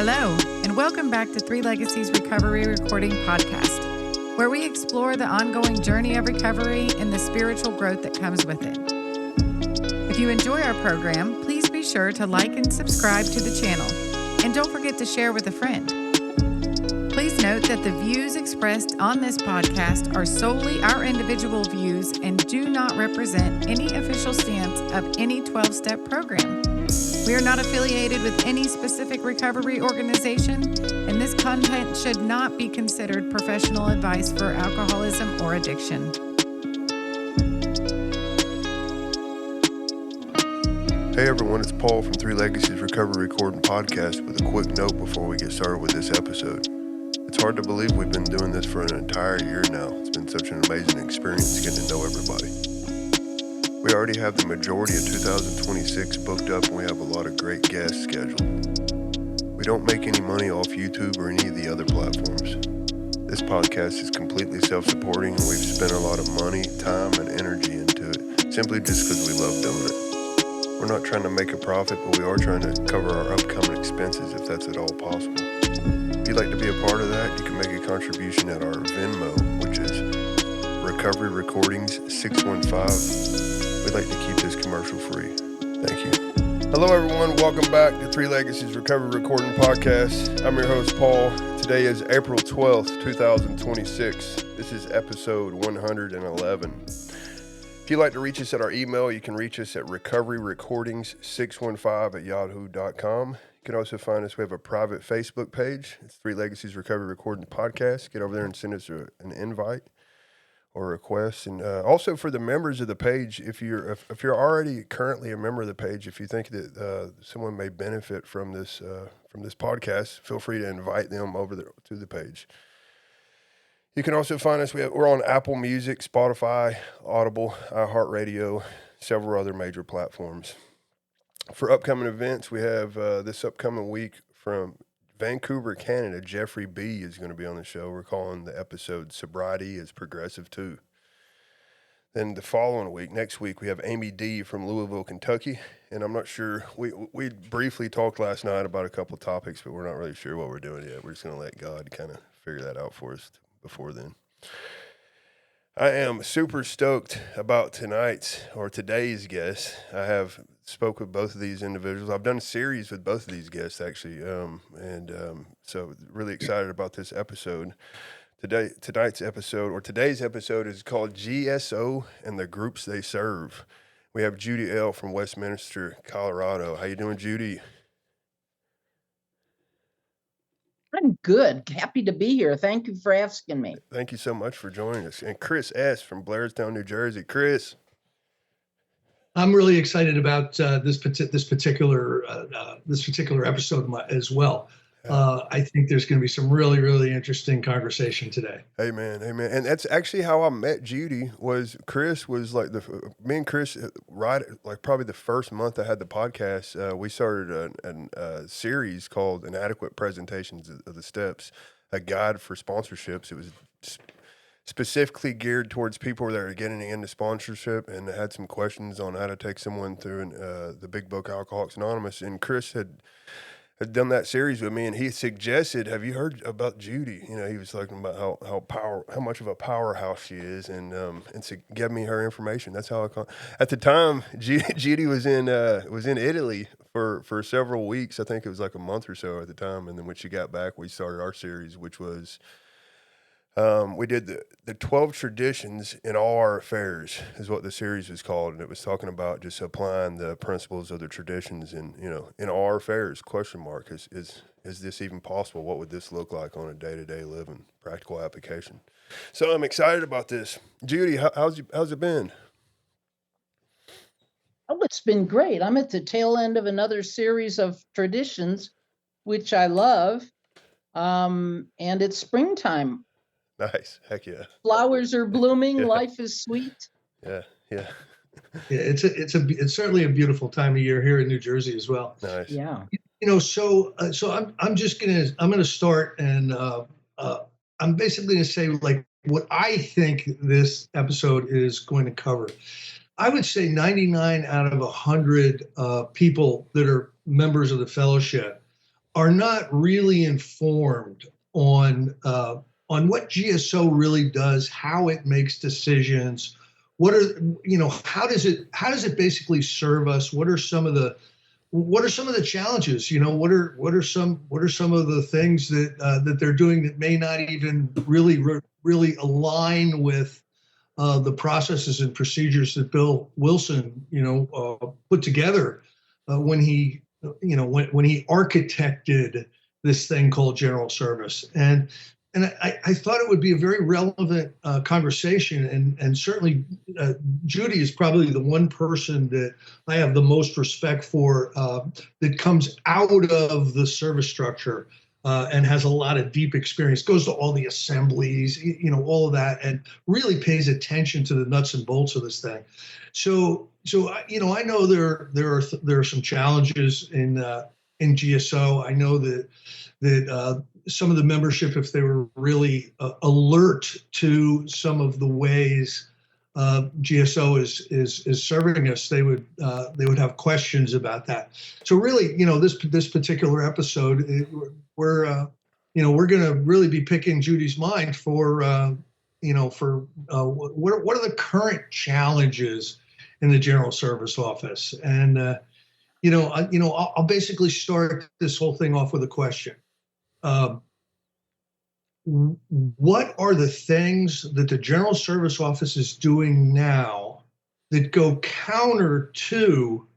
Hello, and welcome back to Three Legacies Recovery Recording Podcast, where we explore the ongoing journey of recovery and the spiritual growth that comes with it. If you enjoy our program, please be sure to like and subscribe to the channel, and don't forget to share with a friend. Please note that the views expressed on this podcast are solely our individual views and do not represent any official stance of any 12-step program. We are not affiliated with any specific recovery organization, and this content should not be considered professional advice for alcoholism or addiction. Hey everyone, it's Paul from Three Legacies Recovery Recording Podcast with a quick note before we get started with this episode. It's hard to believe we've been doing this for an entire year now. It's been such an amazing experience getting to know everybody. We already have the majority of 2026 booked up and we have a lot of great guests scheduled. We don't make any money off YouTube or any of the other platforms. This podcast is completely self-supporting and we've spent a lot of money, time, and energy into it simply just because we love doing it. We're not trying to make a profit, but we are trying to cover our upcoming expenses if that's at all possible. If you'd like to be a part of that, you can make a contribution at our Venmo, which is Recovery Recordings 615. We'd like to keep this commercial free. Thank you. Hello, everyone. Welcome back to Three Legacies Recovery Recording Podcast. I'm your host, Paul. Today is April 12th, 2026. This is episode 111. If you'd like to reach us at our email, you can reach us at recoveryrecordings615@yahoo.com. You can also find us. We have a private Facebook page. It's Three Legacies Recovery Recording Podcast. Get over there and send us an invite or requests. And also for the members of the page, if you're already currently a member of the page, if you think that someone may benefit from this podcast, feel free to invite them over to the page. You can also find us. We're on Apple Music, Spotify, Audible, iHeartRadio, several other major platforms. For upcoming events, we have this upcoming week from Vancouver, Canada, Jeffrey B. is going to be on the show. We're calling the episode Sobriety is Progressive Too. Then the following week, next week, we have Amy D. from Louisville, Kentucky. And I'm not sure, we briefly talked last night about a couple of topics, but we're not really sure what we're doing yet. We're just going to let God kind of figure that out for us before then. I am super stoked about today's guest. I have spoke with both of these individuals. I've done a series with both of these guests actually, so really excited about this episode. Today's episode is called GSO and the Groups They Serve. We have Judy L from Westminster, Colorado. How you doing, Judy? I'm good. Happy to be here. Thank you for asking me. Thank you so much for joining us. And Chris S. from Blairstown, New Jersey. Chris. I'm really excited about this particular episode as well. I think there's going to be some really, really interesting conversation today. Amen. And that's actually how I met Judy. Chris was like me and Chris right like probably the first month I had the podcast. We started a series called Inadequate Presentations of the Steps, a guide for sponsorships. It was specifically geared towards people that are getting into sponsorship and had some questions on how to take someone through the big book Alcoholics Anonymous. And Chris had done that series with me, and he suggested, "Have you heard about Judy?" You know, he was talking about how much of a powerhouse she is, and so gave me her information. That's how I call. At the time, Judy was in Italy for several weeks. I think it was like a month or so at the time, and then when she got back, we started our series, which was. We did the 12 traditions in all our affairs is what the series was called. And it was talking about just applying the principles of the traditions in all our affairs, ? Is this even possible? What would this look like on a day-to-day living, practical application? So I'm excited about this. Judy, how's it been? Oh, it's been great. I'm at the tail end of another series of traditions, which I love. And it's springtime. Nice. Heck yeah. Flowers are blooming. Yeah. Life is sweet. Yeah. It's certainly a beautiful time of year here in New Jersey as well. Nice. Yeah. So I'm gonna start, and I'm basically gonna say like what I think this episode is going to cover. I would say 99 out of 100 people that are members of the fellowship are not really informed on what GSO really does, how it makes decisions, how does it basically serve us? What are some of the challenges? What are some of the things that they're doing that may not even really align with the processes and procedures that Bill Wilson, put together when he architected this thing called General Service. And I thought it would be a very relevant conversation, and certainly Judy is probably the one person that I have the most respect for that comes out of the service structure and has a lot of deep experience, goes to all the assemblies, all of that, and really pays attention to the nuts and bolts of this thing. So I know there are some challenges in GSO. I know that some of the membership, if they were really alert to some of the ways GSO is serving us, they would have questions about that. So really, this particular episode, we're going to really be picking Judy's mind for what are the current challenges in the General Service Office. And I'll basically start this whole thing off with a question. What are the things that the General Service Office is doing now that go counter to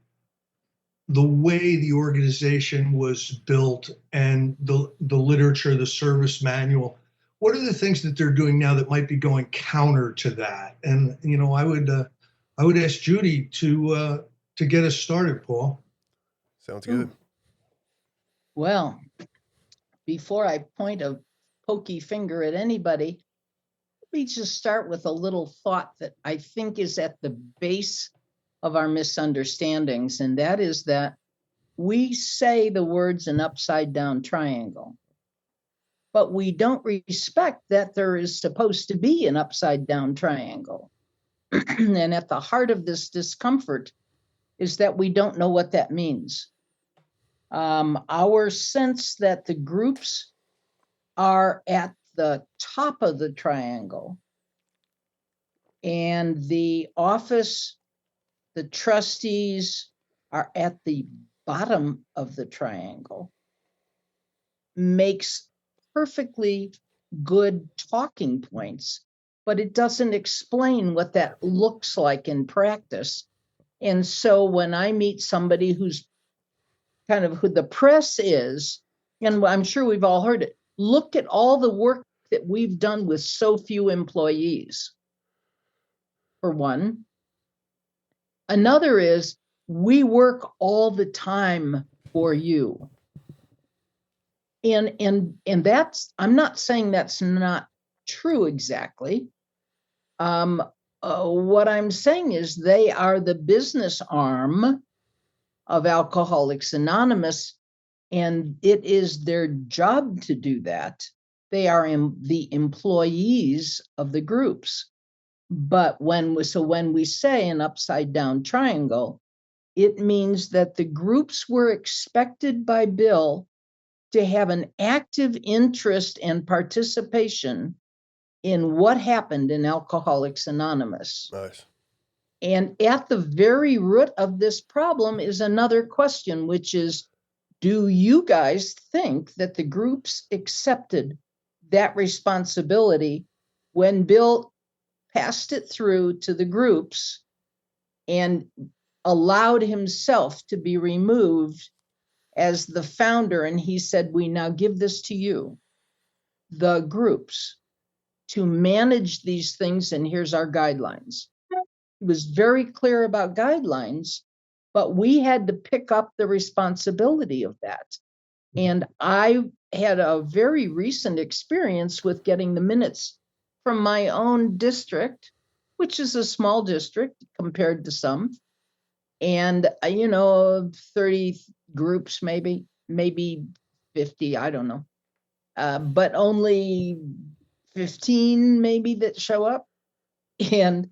the way the organization was built and the literature, the service manual? What are the things that they're doing now that might be going counter to that? And I would ask Judy to get us started, Paul. Sounds good. Well, before I point a pokey finger at anybody, let me just start with a little thought that I think is at the base of our misunderstandings, and that is that we say the words an upside down triangle, but we don't respect that there is supposed to be an upside down triangle. And at the heart of this discomfort is that we don't know what that means. Our sense that the groups are at the top of the triangle and the office, the trustees are at the bottom of the triangle makes perfectly good talking points, but it doesn't explain what that looks like in practice. And so when I meet somebody who's kind of who the press is, and I'm sure we've all heard it, look at all the work that we've done with so few employees, for one. Another is, we work all the time for you. And that's, I'm not saying that's not true exactly. What I'm saying is they are the business arm of Alcoholics Anonymous, and it is their job to do that. They are the employees of the groups. But when we say an upside down triangle, it means that the groups were expected by Bill to have an active interest and participation in what happened in Alcoholics Anonymous. Nice. And at the very root of this problem is another question, which is, do you guys think that the groups accepted that responsibility when Bill passed it through to the groups and allowed himself to be removed as the founder? And he said, we now give this to you, the groups, to manage these things, and here's our guidelines. He was very clear about guidelines, but we had to pick up the responsibility of that. And I had a very recent experience with getting the minutes from my own district, which is a small district compared to some. And, 30 groups, maybe 50, I don't know. But only 15 maybe that show up. And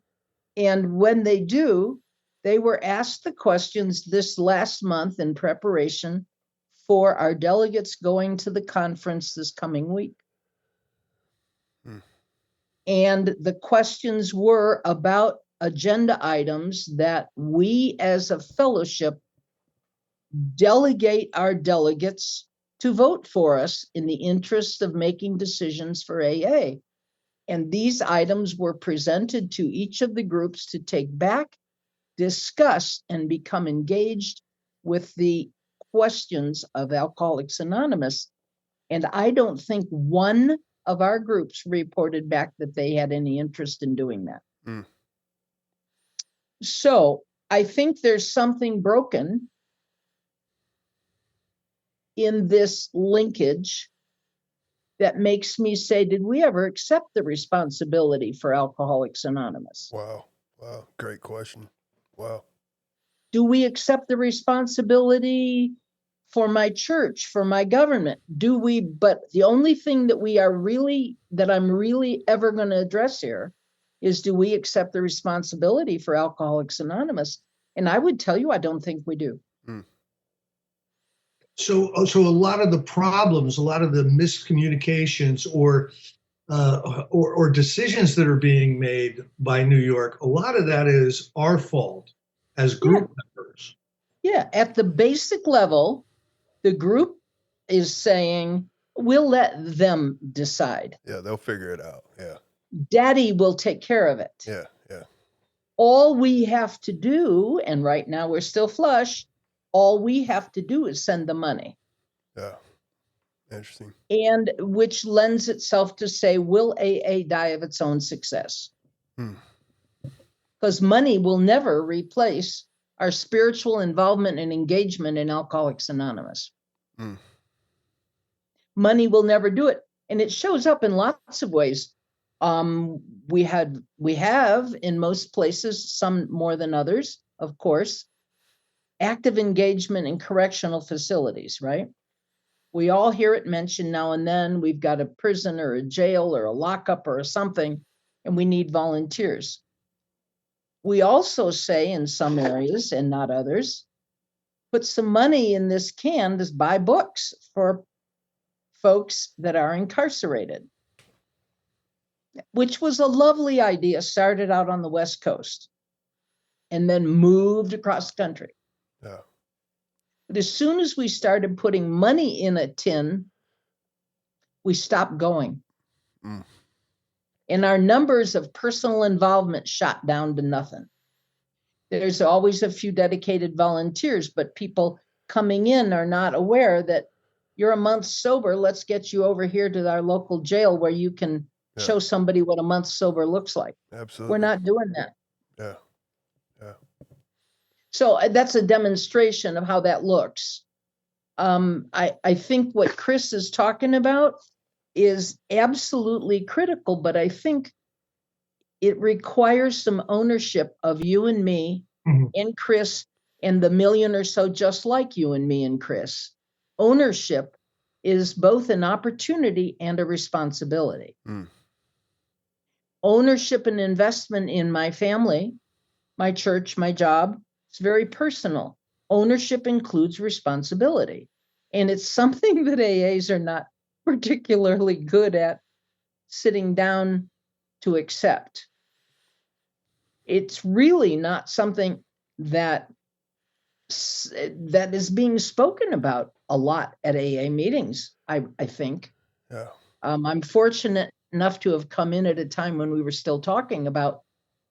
when they do, they were asked the questions this last month in preparation for our delegates going to the conference this coming week. And the questions were about agenda items that we as a fellowship delegate our delegates to vote for us in the interest of making decisions for AA. And these items were presented to each of the groups to take back, discuss, and become engaged with the questions of Alcoholics Anonymous. And I don't think one of our groups reported back that they had any interest in doing that. So I think there's something broken in this linkage that makes me say, did we ever accept the responsibility for Alcoholics Anonymous? Wow. Great question. Wow. Do we accept the responsibility for my church, for my government? Do we? But the only thing that I'm really ever going to address here is, do we accept the responsibility for Alcoholics Anonymous? And I would tell you, I don't think we do. So a lot of the problems, a lot of the miscommunications or decisions that are being made by New York, a lot of that is our fault as group members. Yeah, at the basic level, the group is saying, we'll let them decide. Yeah, they'll figure it out. Yeah. Daddy will take care of it. Yeah. All we have to do, and right now we're still flush, all we have to do is send the money. Yeah. Interesting. And which lends itself to say, will AA die of its own success? Because money will never replace our spiritual involvement and engagement in Alcoholics Anonymous. Money will never do it. And it shows up in lots of ways. We have in most places, some more than others, of course, active engagement in correctional facilities, right? We all hear it mentioned now and then. We've got a prison or a jail or a lockup or something, and we need volunteers. We also say in some areas and not others, put some money in this can to buy books for folks that are incarcerated, which was a lovely idea, started out on the West Coast and then moved across the country. Yeah. But as soon as we started putting money in a tin, we stopped going. And our numbers of personal involvement shot down to nothing. There's always a few dedicated volunteers, but people coming in are not aware that you're a month sober. Let's get you over here to our local jail where you can show somebody what a month sober looks like. Absolutely. We're not doing that. Yeah. So that's a demonstration of how that looks. I think what Chris is talking about is absolutely critical, but I think it requires some ownership of you and me and Chris and the million or so just like you and me and Chris. Ownership is both an opportunity and a responsibility. Ownership and investment in my family, my church, my job, it's very personal. Ownership includes responsibility. And it's something that AAs are not particularly good at sitting down to accept. It's really not something that is being spoken about a lot at AA meetings, I think. Yeah. I'm fortunate enough to have come in at a time when we were still talking about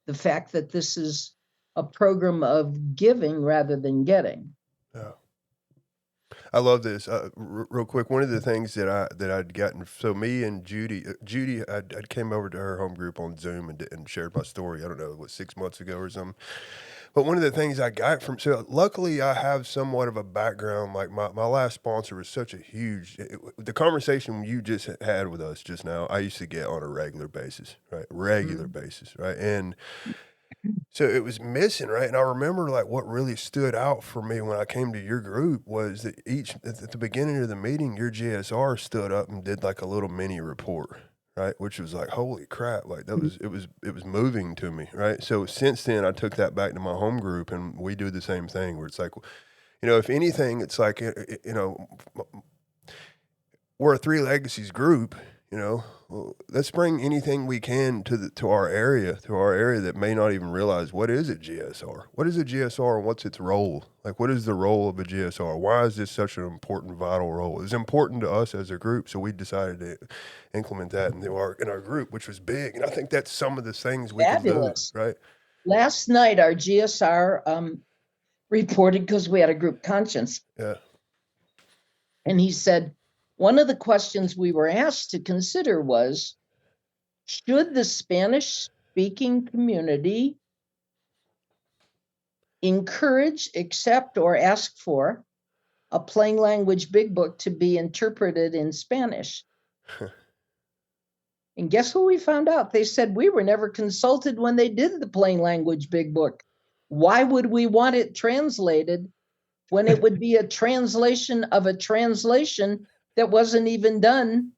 the fact that this is a program of giving rather than getting. Yeah. I love this. Real quick, one of the things that I'd gotten, so me and Judy, I came over to her home group on Zoom and shared my story. I don't know, 6 months ago or something. But one of the things I got from, so luckily I have somewhat of a background. Like my last sponsor was such a huge, the conversation you just had with us just now, I used to get on a regular basis, right? Basis, right? And so it was missing, right? And I remember like what really stood out for me when I came to your group was that at the beginning of the meeting, your GSR stood up and did like a little mini report, right? Which was like, holy crap. Like it was moving to me, right? So since then I took that back to my home group and we do the same thing where it's like, if anything, it's like, we're a Three Legacies group, well, let's bring anything we can to our area that may not even realize, what is a GSR? What is a GSR and what's its role? Like, what is the role of a GSR? Why is this such an important, vital role? It's important to us as a group, so we decided to implement that in our group, which was big. And I think that's some of the things we Fabulous. can do, right? Last night, our GSR reported, because we had a group conscience, Yeah. and he said, one of the questions we were asked to consider was, should the Spanish-speaking community encourage, accept, or ask for a plain language big book to be interpreted in Spanish? And guess who we found out? They said, we were never consulted when they did the plain language big book. Why would we want it translated when it would be a translation of a translation that wasn't even done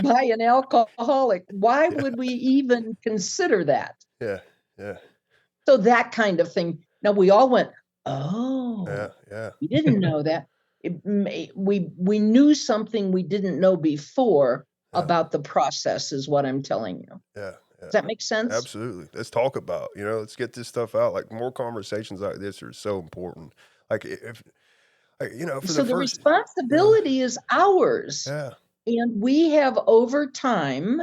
by an alcoholic? Why would we even consider that? Yeah. Yeah. So that kind of thing. Now we all went, oh, Yeah. we didn't know that. We knew something we didn't know before about the process, is what I'm telling you. Yeah. Does that make sense? Absolutely. Let's talk about, let's get this stuff out. Like, more conversations like this are so important. Like, if, so the responsibility is ours. Yeah. And we have over time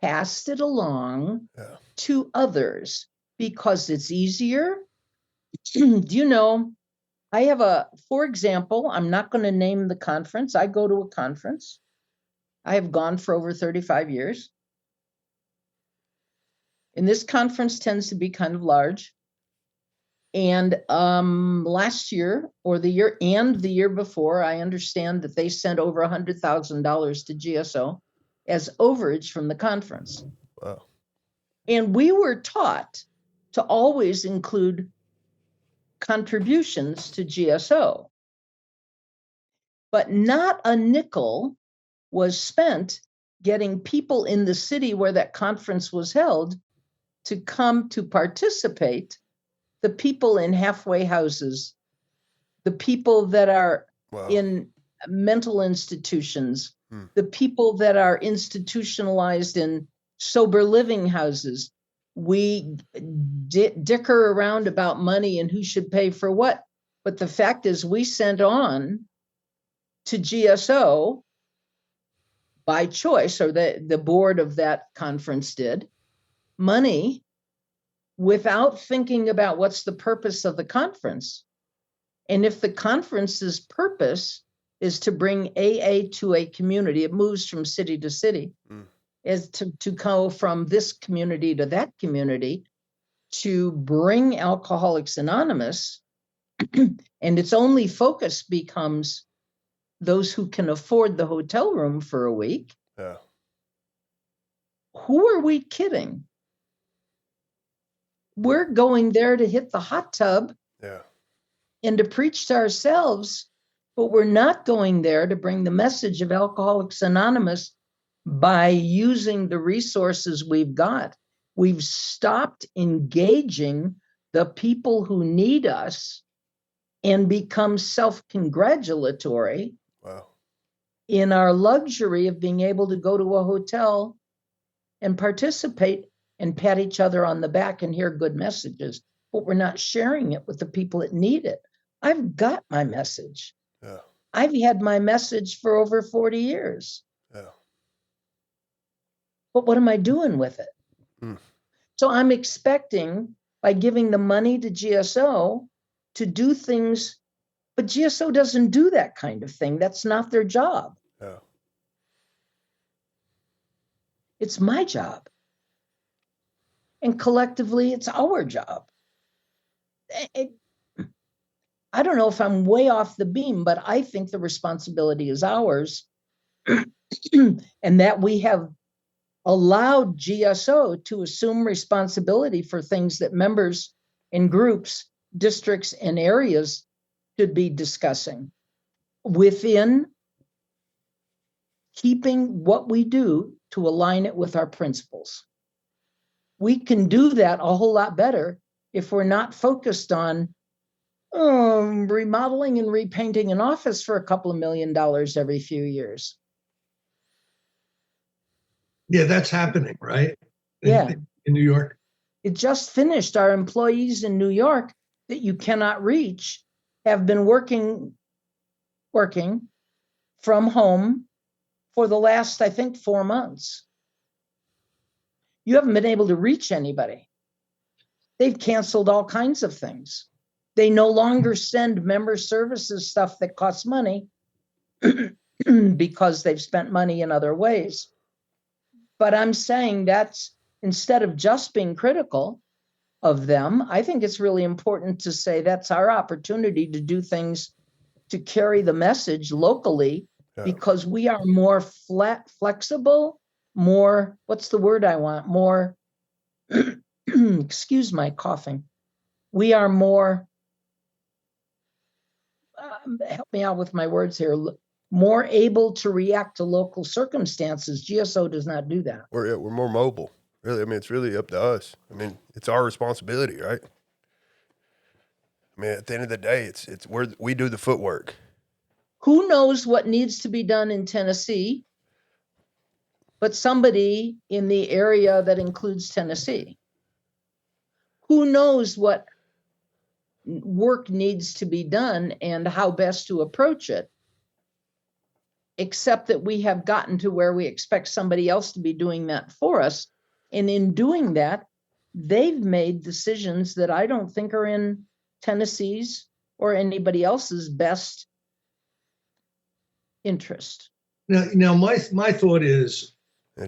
passed it along to others because it's easier. I have for example, I'm not going to name the conference. I go to a conference. I have gone for over 35 years. And this conference tends to be kind of large. And last year or the year before, I understand that they sent over $100,000 to GSO as overage from the conference. Wow. And we were taught to always include contributions to GSO. But not a nickel was spent getting people in the city where that conference was held to come to participate. The people in halfway houses, the people that are in mental institutions, the people that are institutionalized in sober living houses. We dicker around about money and who should pay for what. But the fact is, we sent on to GSO by choice, or the board of that conference did, money without thinking about what's the purpose of the conference. And if the conference's purpose is to bring AA to a community, it moves from city to city, is to go from this community to that community, to bring Alcoholics Anonymous, and its only focus becomes those who can afford the hotel room for a week. Yeah. Who are we kidding? We're going there to hit the hot tub and to preach to ourselves, but we're not going there to bring the message of Alcoholics Anonymous by using the resources we've got. We've stopped engaging the people who need us and become self-congratulatory in our luxury of being able to go to a hotel and participate and pat each other on the back and hear good messages, but we're not sharing it with the people that need it. I've got my message. Yeah. I've had my message for over 40 years. Yeah. But what am I doing with it? So I'm expecting, by giving the money to GSO, to do things, but GSO doesn't do that kind of thing. That's not their job. Yeah. It's my job. And collectively, it's our job. I don't know if I'm way off the beam, but I think the responsibility is ours, and that we have allowed GSO to assume responsibility for things that members in groups, districts, and areas should be discussing within keeping what we do to align it with our principles. We can do that a whole lot better if we're not focused on Remodeling and repainting an office for a couple of $1 million every few years. Yeah, that's happening, right? Yeah. In New York. It just finished. Our employees in New York that you cannot reach have been working from home for the last, I think, 4 months. You haven't been able to reach anybody. They've canceled all kinds of things. They no longer send member services stuff that costs money because they've spent money in other ways. But I'm saying that's, instead of just being critical of them, I think it's really important to say that's our opportunity to do things to carry the message locally, because we are more flexible, more, what's the word I want? More, excuse my coughing. We are more, help me out with my words here, more able to react to local circumstances. GSO does not do that. We're more mobile. Really, I mean, it's really up to us. I mean, it's our responsibility, right? I mean, at the end of the day, it's where we do the footwork. Who knows what needs to be done in Tennessee, but somebody in the area that includes Tennessee. Who knows what work needs to be done and how best to approach it, except that we have gotten to where we expect somebody else to be doing that for us. And in doing that, they've made decisions that I don't think are in Tennessee's or anybody else's best interest. Now my thought is,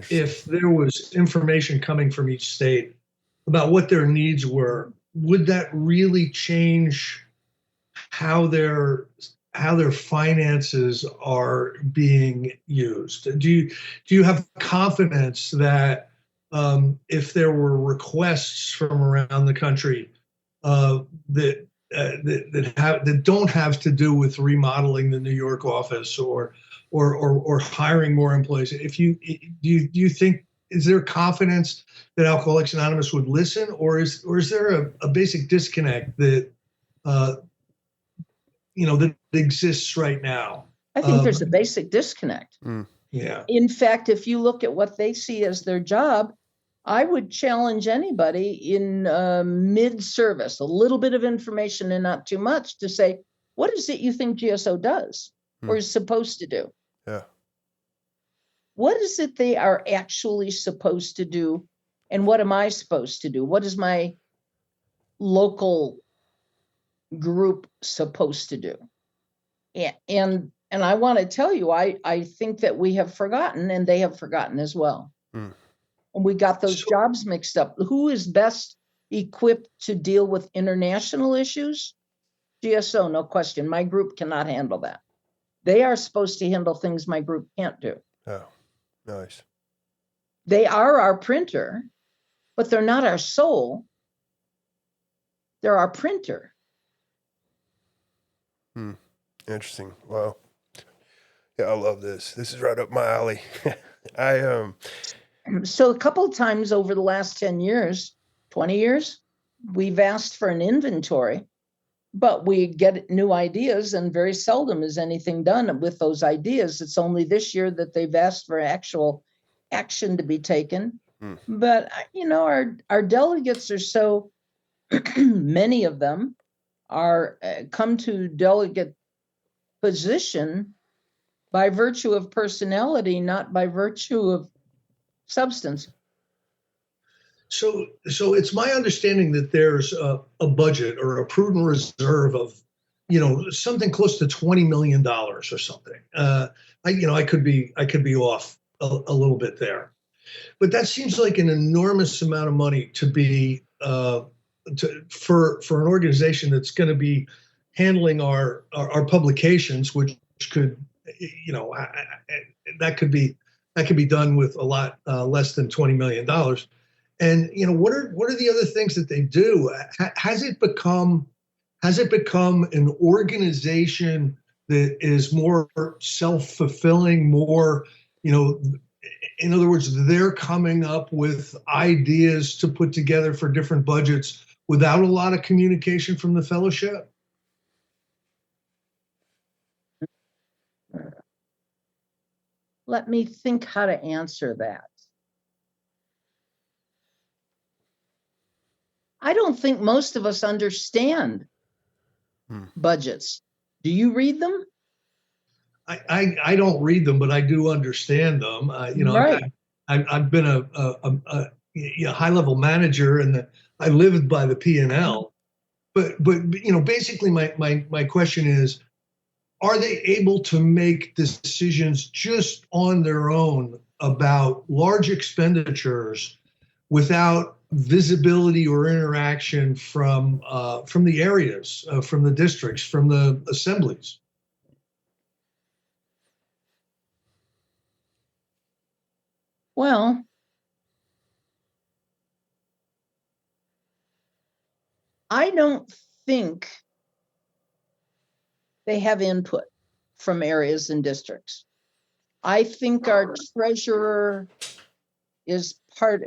if there was information coming from each state about what their needs were, would that really change how their finances are being used? Do you have confidence that if there were requests from around the country that don't have to do with remodeling the New York office or hiring more employees, do you think, is there confidence that Alcoholics Anonymous would listen, or is there a basic disconnect that that exists right now? I think there's a basic disconnect. Yeah. In fact, if you look at what they see as their job, I would challenge anybody in mid-service, a little bit of information and not too much, to say, what is it you think GSO does or is supposed to do? Yeah. What is it they are actually supposed to do? And what am I supposed to do? What is my local group supposed to do? And I want to tell you, I think that we have forgotten, and they have forgotten as well. And we got those jobs mixed up. Who is best equipped to deal with international issues? GSO, no question. My group cannot handle that. They are supposed to handle things my group can't do. Oh, nice. They are our printer, but they're not our soul. They're our printer. Interesting. Wow. Yeah, I love this. This is right up my alley. So a couple of times over the last 10 years, 20 years, we've asked for an inventory, but we get new ideas, and very seldom is anything done with those ideas. It's only this year that they've asked for actual action to be taken. But, our delegates are so, many of them are come to delegate position by virtue of personality, not by virtue of substance. So it's my understanding that there's a budget or a prudent reserve of, something close to $20 million or something. I could be off a little bit there, but that seems like an enormous amount of money to be for an organization that's going to be handling our publications, which could, that could be done with a lot less than $20 million. And what are the other things that they do? Has it become an organization that is more self-fulfilling, more, in other words, they're coming up with ideas to put together for different budgets without a lot of communication from the fellowship? Let me think how to answer that. I don't think most of us understand budgets. Do you read them? I don't read them, but I do understand them. Right. I've been a high level manager, and I lived by the P&L. But basically, my question is, are they able to make decisions just on their own about large expenditures without visibility or interaction from the areas, from the districts, from the assemblies? Well, I don't think they have input from areas and districts. I think our treasurer is part.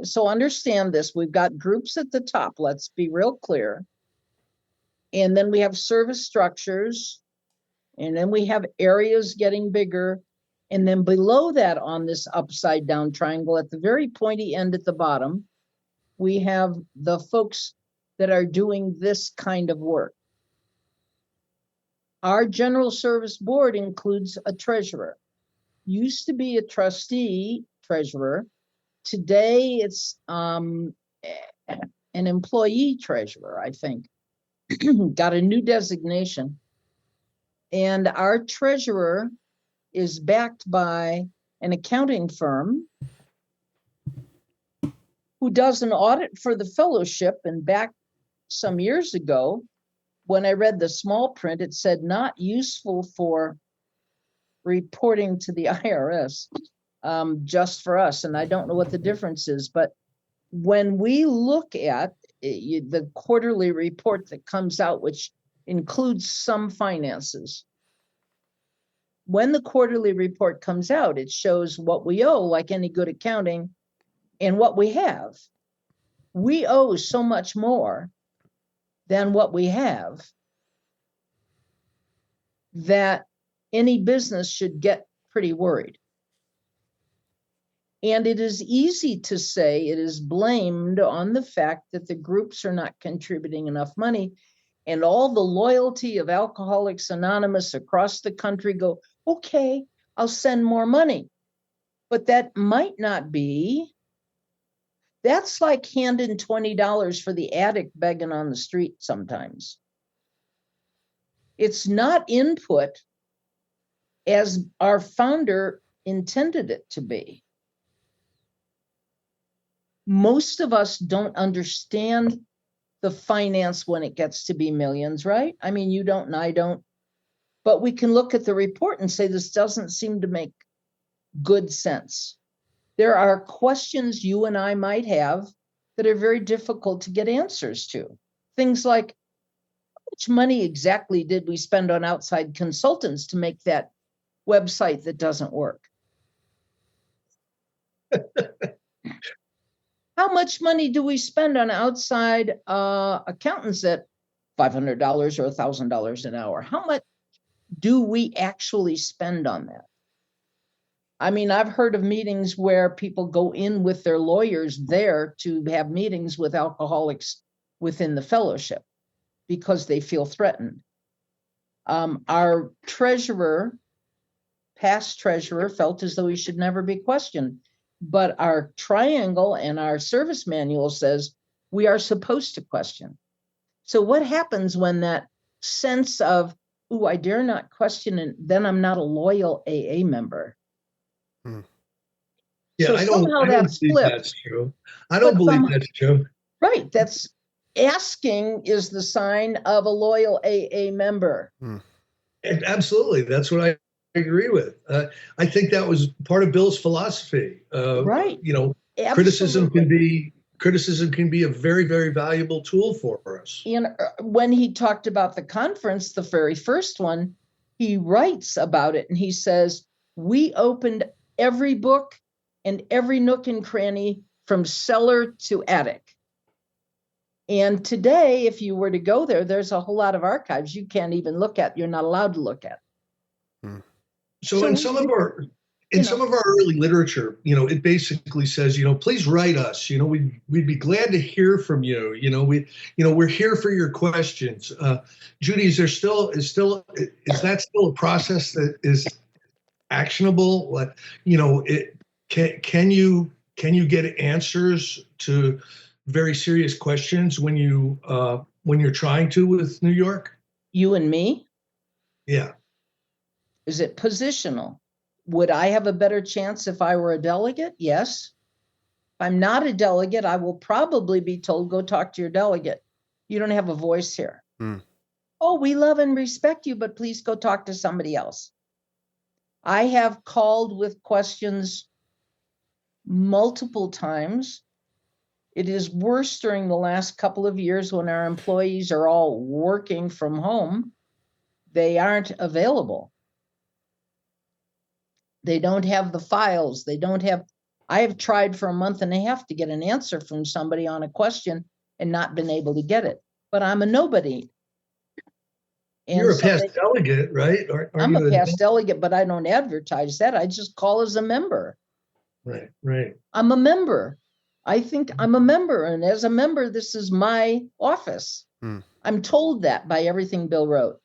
So understand this, we've got groups at the top, let's be real clear. And then we have service structures, and then we have areas getting bigger. And then below that, on this upside down triangle at the very pointy end at the bottom, we have the folks that are doing this kind of work. Our general service board includes a treasurer. Used to be a trustee treasurer. Today it's an employee treasurer, I think. Got a new designation. And our treasurer is backed by an accounting firm who does an audit for the fellowship. And back some years ago, when I read the small print, it said not useful for reporting to the IRS, just for us. And I don't know what the difference is, but when we look at the quarterly report that comes out, which includes some finances, when the quarterly report comes out, it shows what we owe, like any good accounting, and what we have. We owe so much more than what we have that any business should get pretty worried. And it is easy to say it is blamed on the fact that the groups are not contributing enough money, and all the loyalty of Alcoholics Anonymous across the country go, okay, I'll send more money. But that might not be. That's like handing $20 for the addict begging on the street sometimes. It's not input as our founder intended it to be. Most of us don't understand the finance when it gets to be millions, right? I mean, you don't and I don't. But we can look at the report and say, this doesn't seem to make good sense. There are questions you and I might have that are very difficult to get answers to. Things like, how much money exactly did we spend on outside consultants to make that website that doesn't work? How much money do we spend on outside accountants at $500 or $1,000 an hour? How much do we actually spend on that? I mean, I've heard of meetings where people go in with their lawyers there to have meetings with alcoholics within the fellowship because they feel threatened. Our treasurer, past treasurer, felt as though he should never be questioned. But our triangle and our service manual says we are supposed to question. So what happens when that sense of, ooh, I dare not question, and then I'm not a loyal AA member? Yeah, so I don't believe that's true. I don't believe that's true. Right. That's asking is the sign of a loyal AA member. Absolutely. That's what I agree with. I think that was part of Bill's philosophy. Right. Criticism can be a very, very valuable tool for us. And when he talked about the conference, the very first one, he writes about it and he says, we opened every book and every nook and cranny from cellar to attic. And today, if you were to go there, there's a whole lot of archives you can't even look at. You're not allowed to look at. So in some of in some of our early literature, it basically says, please write us. We'd be glad to hear from you. We're here for your questions. Judy, is that still a process that is actionable? Can you get answers to very serious questions when you're trying to with New York? You and me? Yeah. Is it positional? Would I have a better chance if I were a delegate? Yes. If I'm not a delegate, I will probably be told, go talk to your delegate. You don't have a voice here. Oh, we love and respect you, but please go talk to somebody else. I have called with questions multiple times. It is worse during the last couple of years when our employees are all working from home. They aren't available. They don't have the files. I have tried for a month and a half to get an answer from somebody on a question and not been able to get it. But I'm a nobody. And you're a past delegate, right? I'm a past delegate, but I don't advertise that. I just call as a member. Right. I'm a member. I think I'm a member. And as a member, this is my office. I'm told that by everything Bill wrote.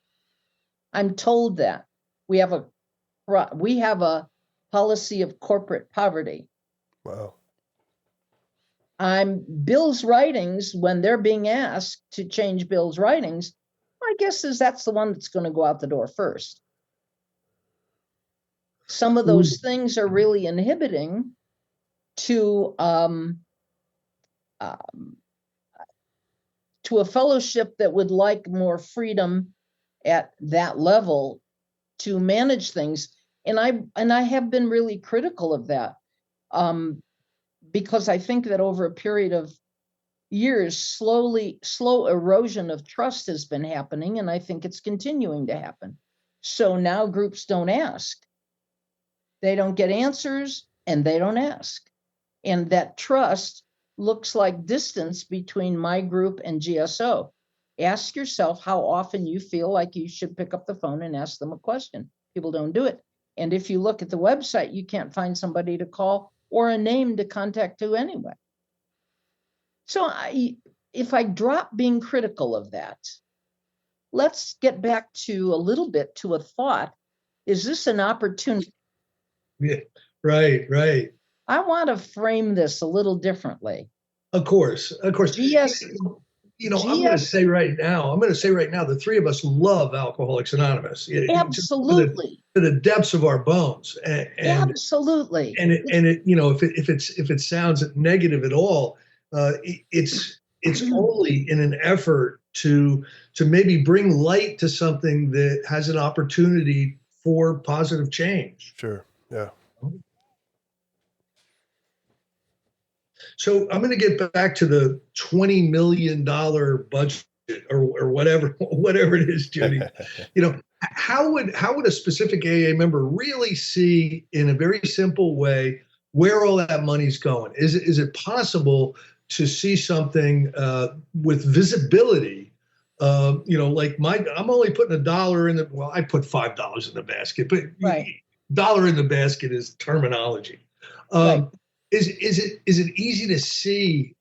I'm told that. We have a policy of corporate poverty. Wow. Bill's writings, when they're being asked to change Bill's writings, my guess is that's the one that's going to go out the door first. Some of those things are really inhibiting to a fellowship that would like more freedom at that level to manage things. And I have been really critical of that. Because I think that over a period of years, slow erosion of trust has been happening, and I think it's continuing to happen. So now groups don't ask. They don't get answers, and they don't ask. And that trust looks like distance between my group and GSO. Ask yourself how often you feel like you should pick up the phone and ask them a question. People don't do it. And if you look at the website, you can't find somebody to call or a name to contact to anyway. So if I drop being critical of that, let's get back to a little bit to a thought. Is this an opportunity? Yeah, right. I want to frame this a little differently. Of course. I'm going to say right now, the three of us love Alcoholics Anonymous. Absolutely. To the depths of our bones. Absolutely. And if it sounds negative at all, it's only in an effort to maybe bring light to something that has an opportunity for positive change. Sure. Yeah. So I'm going to get back to the $20 million budget or whatever it is, Judy. How would a specific AA member really see in a very simple way where all that money's going? Is it possible to see something with visibility? Like I'm only putting $1 in the. Well, I put $5 in the basket, but right. $1 in the basket is terminology. Right. Is it easy to see,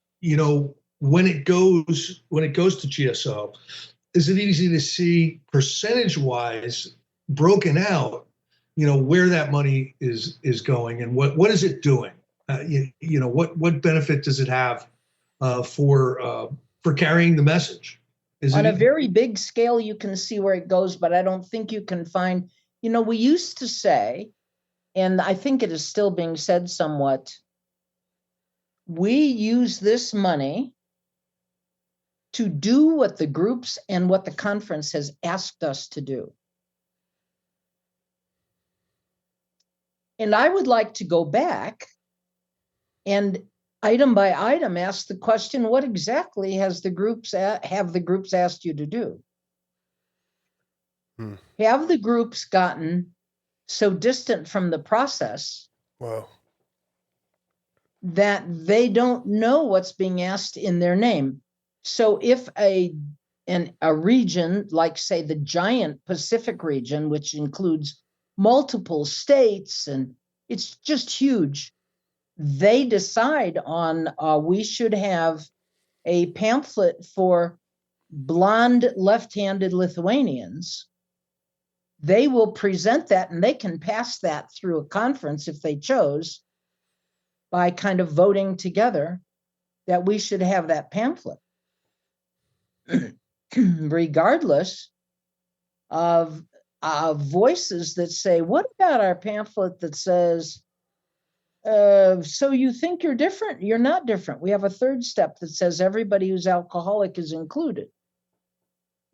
when it goes to GSO, is it easy to see percentage wise broken out, where that money is going and what is it doing? What benefit does it have for carrying the message? On a very big scale, you can see where it goes, but I don't think you can find, we used to say, and I think it is still being said somewhat, we use this money to do what the groups and what the conference has asked us to do. And I would like to go back and item by item ask the question, what exactly have the groups asked you to do? Have the groups gotten so distant from the process that they don't know what's being asked in their name? So if a region, like say the giant Pacific region, which includes multiple states and It's just huge. They decide on we should have a pamphlet for blonde left-handed Lithuanians. They will present that, and they can pass that through a conference if they chose by kind of voting together that we should have that pamphlet. Regardless of voices that say, what about our pamphlet that says, so you think you're different? You're not different. We have a third step that says everybody who's alcoholic is included.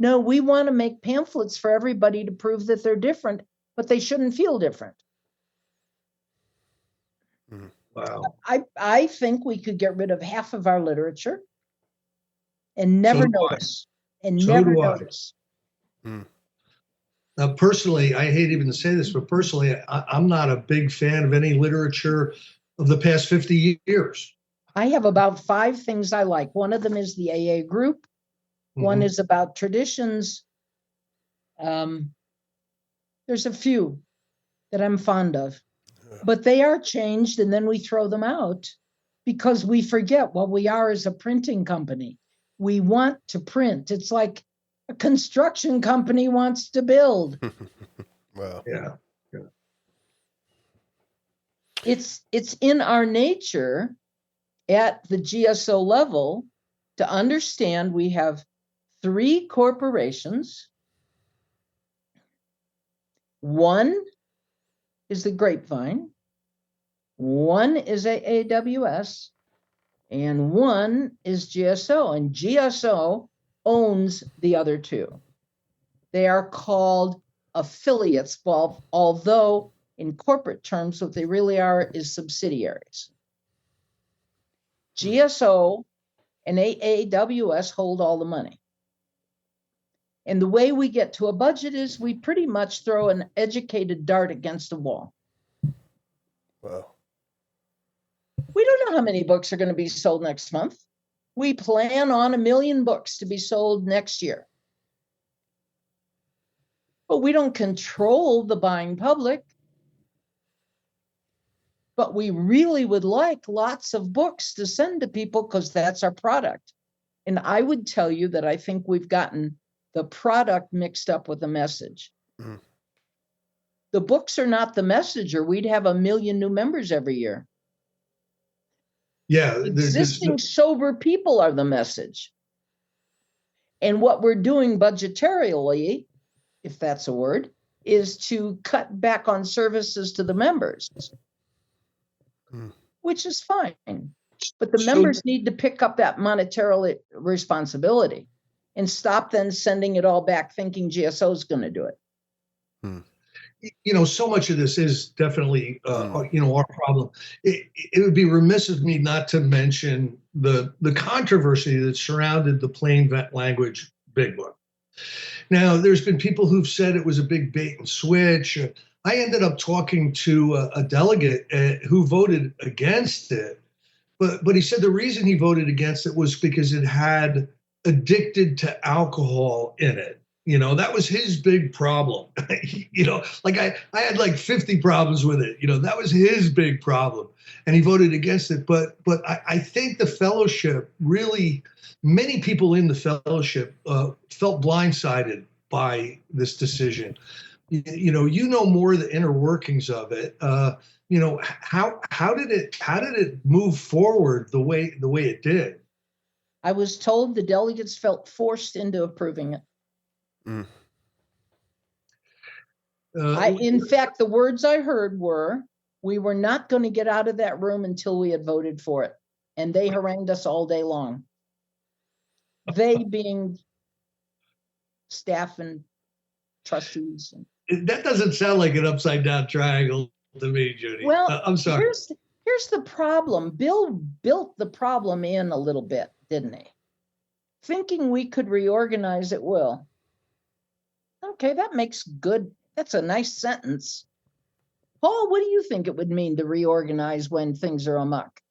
No, we want to make pamphlets for everybody to prove that they're different, but they shouldn't feel different. Wow. I think we could get rid of half of our literature and never notice. And So never do I. notice. Now, personally, I hate even to say this, but personally, I'm not a big fan of any literature of the past 50 years. I have about 5 things I like. One of them is the AA group. One is about traditions. There's a few that I'm fond of, but they are changed and then we throw them out because we forget what we are as a printing company. We want to print. It's like a construction company wants to build. Wow. Yeah. It's in our nature at the GSO level to understand we have 3 corporations. One is the Grapevine, one is AAWS, and one is GSO. And GSO owns the other 2. They are called affiliates, although in corporate terms, what they really are is subsidiaries. GSO and AAWS hold all the money. And the way we get to a budget is we pretty much throw an educated dart against a wall. Wow. We don't know how many books are going to be sold next month. We plan on 1 million books to be sold next year. But we don't control the buying public. But we really would like lots of books to send to people because that's our product. And I would tell you that I think we've gotten the product mixed up with the message. The books are not the message, or we'd have 1 million new members every year. Yeah. Existing sober people are the message. And what we're doing budgetarily, if that's a word, is to cut back on services to the members, which is fine. But the members need to pick up that monetary responsibility and stop then sending it all back thinking GSO is going to do it. So much of this is definitely, our problem. It would be remiss of me not to mention the controversy that surrounded the plain language big book. Now, there's been people who've said it was a big bait and switch. I ended up talking to a delegate who voted against it, but he said the reason he voted against it was because it had addicted to alcohol in it. That was his big problem. Like I had like 50 problems with it. That was his big problem, and he voted against it. But I think the fellowship really, many people in the fellowship felt blindsided by this decision. You know more the inner workings of it. How did it move forward the way it did? I was told the delegates felt forced into approving it. In fact, the words I heard were, we were not going to get out of that room until we had voted for it. And they harangued us all day long. They being staff and trustees. That doesn't sound like an upside down triangle to me, Judy. Well, I'm sorry. Here's the problem. Bill built the problem in a little bit, didn't he? Thinking we could reorganize at will. Okay, that makes good. That's a nice sentence. Paul, what do you think it would mean to reorganize when things are amok?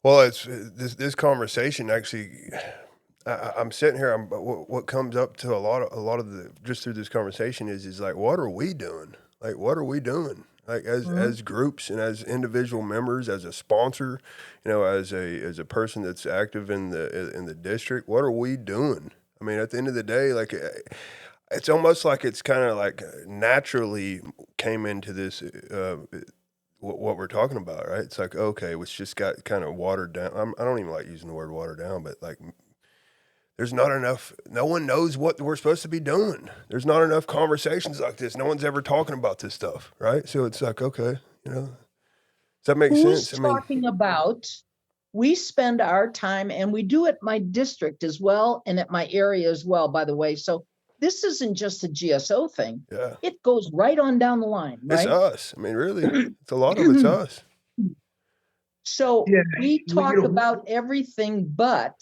Well, it's this conversation actually. I'm sitting here. What comes up to a lot of the just through this conversation is like, what are we doing? Like, what are we doing? Like as groups and as individual members, as a sponsor, as a person that's active in the district, what are we doing? I mean, at the end of the day, like it's almost like it's kind of like naturally came into this what we're talking about, right? It's like, okay, it's just got kind of watered down. I don't even like using the word watered down, but like there's not enough. No one knows what we're supposed to be doing. There's not enough conversations like this. No one's ever talking about this stuff, right? So it's like, okay, does that make sense? Who's talking about? We spend our time, and we do at my district as well, and at my area as well, by the way. So this isn't just a GSO thing. Yeah. It goes right on down the line, right? It's us. I mean, really, it's a lot of it's us. So we talk about everything, but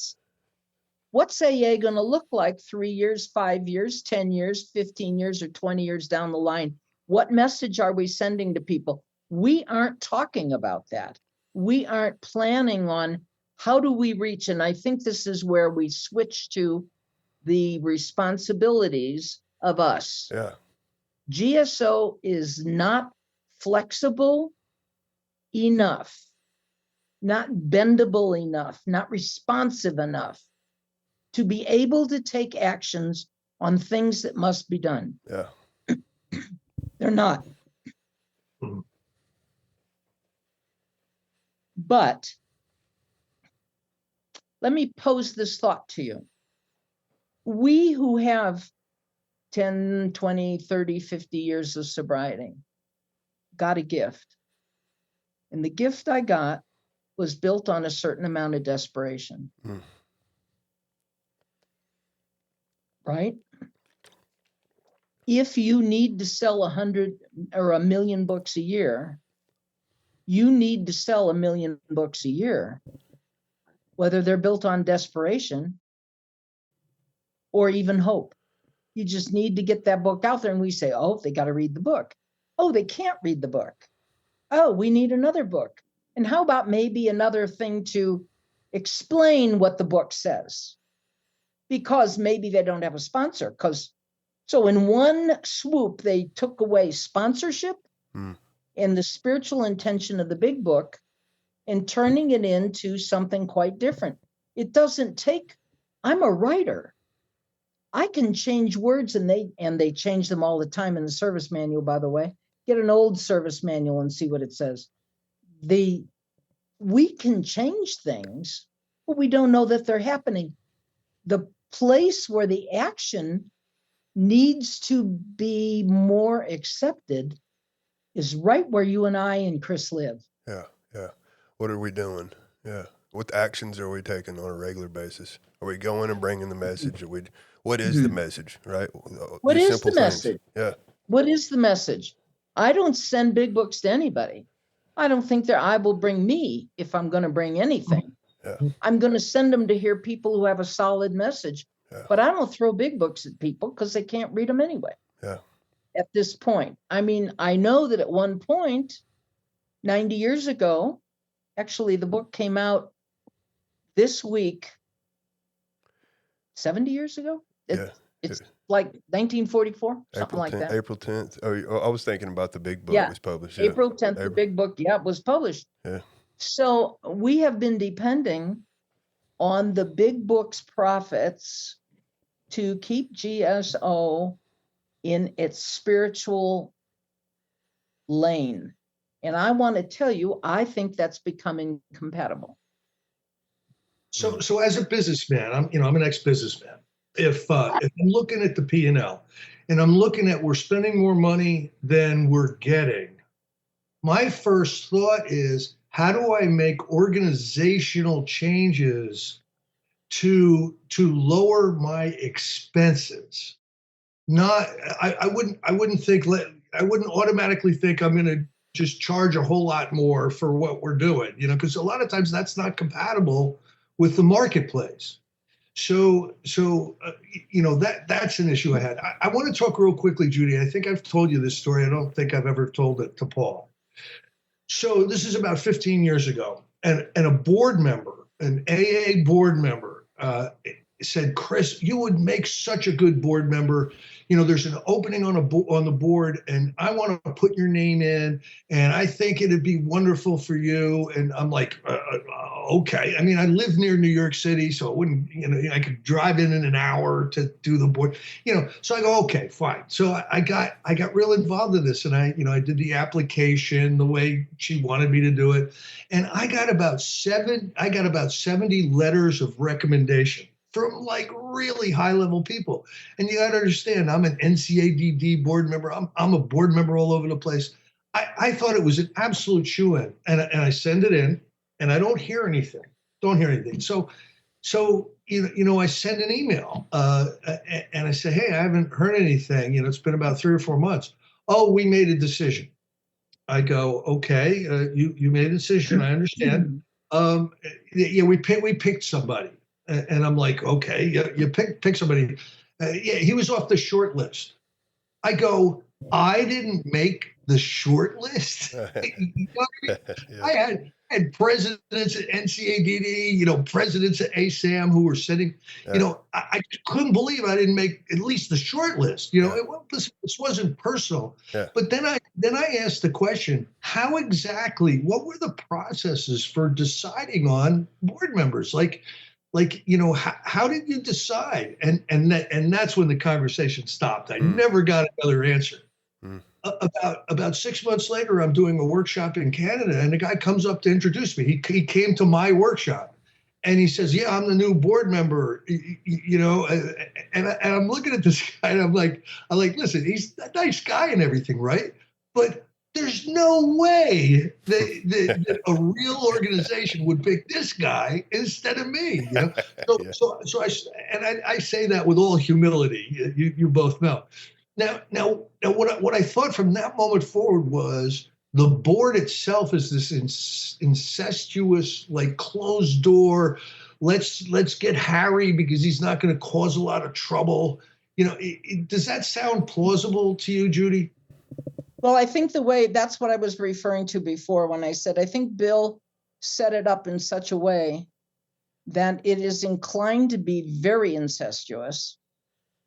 what's AA going to look like 3 years, 5 years, 10 years, 15 years, or 20 years down the line? What message are we sending to people? We aren't talking about that. We aren't planning on how do we reach, and I think this is where we switch to the responsibilities of us. Yeah. GSO is not flexible enough, not bendable enough, not responsive enough to be able to take actions on things that must be done. Yeah. They're not. But let me pose this thought to you. We who have 10, 20, 30, 50 years of sobriety got a gift. And the gift I got was built on a certain amount of desperation. Right? If you need to sell 100 or 1 million books a year, you need to sell 1 million books a year, whether they're built on desperation or even hope. You just need to get that book out there. And we say, oh, they got to read the book. Oh, they can't read the book. Oh, we need another book. And how about maybe another thing to explain what the book says? Because maybe they don't have a sponsor. So in one swoop, they took away sponsorship and the spiritual intention of the big book and turning it into something quite different. It doesn't take, I'm a writer. I can change words, and they change them all the time in the service manual, by the way. Get an old service manual and see what it says. We can change things, but we don't know that they're happening. The place where the action needs to be more accepted is right where you and I and Chris live. Yeah. What are we doing? Yeah. What actions are we taking on a regular basis? Are we going and bringing the message? What is the message, right? What is the message? Yeah. What is the message? I don't send big books to anybody. I don't think I will bring me if I'm going to bring anything. Yeah. I'm going to send them to hear people who have a solid message. Yeah. But I don't throw big books at people because they can't read them anyway. Yeah. At this point. I mean, I know that at one point, 90 years ago, actually the book came out this week, 70 years ago? It's like 1944, something like that. April 10th. Oh, I was thinking about the big book was published. April 10th, the big book, was published. Yeah. So we have been depending on the big book's profits to keep GSO in its spiritual lane. And I want to tell you, I think that's becoming incompatible. So as a businessman, I'm an ex-businessman. If I'm looking at the P&L and I'm looking at we're spending more money than we're getting, my first thought is, how do I make organizational changes to lower my expenses? I wouldn't automatically think I'm going to just charge a whole lot more for what we're doing, because a lot of times that's not compatible with the marketplace. So that's an issue I had. I want to talk real quickly, Judy. I think I've told you this story. I don't think I've ever told it to Paul. So this is about 15 years ago, and a board member, an AA board member, said, Chris, you would make such a good board member. There's an opening on the board, and I want to put your name in, and I think it'd be wonderful for you. And I'm like, okay. I mean, I live near New York City, so it wouldn't, I could drive in an hour to do the board, So I go, okay, fine. So I got real involved in this, and I did the application the way she wanted me to do it, and I got about 70 letters of recommendation from like really high level people. And you got to understand, I'm an NCADD board member. I'm a board member all over the place. I thought it was an absolute shoo-in, and I send it in, and I don't hear anything. So I send an email, and I say, hey, I haven't heard anything. It's been about 3 or 4 months. Oh, we made a decision. I go, okay, you made a decision. I understand. We picked somebody. And I'm like, okay, you pick somebody. He was off the short list. I go, I didn't make the short list. I had presidents at NCADD, presidents at ASAM who were sitting, I couldn't believe I didn't make at least the short list. This wasn't personal. Yeah. But then I asked the question, what were the processes for deciding on board members? How did you decide? And that's when the conversation stopped. I never got another answer. About 6 months later, I'm doing a workshop in Canada, and the guy comes up to introduce me. He came to my workshop, and he says, "Yeah, I'm the new board member." And I'm looking at this guy, and I'm like, listen, he's a nice guy and everything, right? But there's no way that a real organization would pick this guy instead of me. So I say that with all humility. You both know. Now, what I thought from that moment forward was the board itself is this incestuous, like closed door. Let's get Harry because he's not going to cause a lot of trouble. Does that sound plausible to you, Judy? Well, I think that's what I was referring to before when I said, I think Bill set it up in such a way that it is inclined to be very incestuous.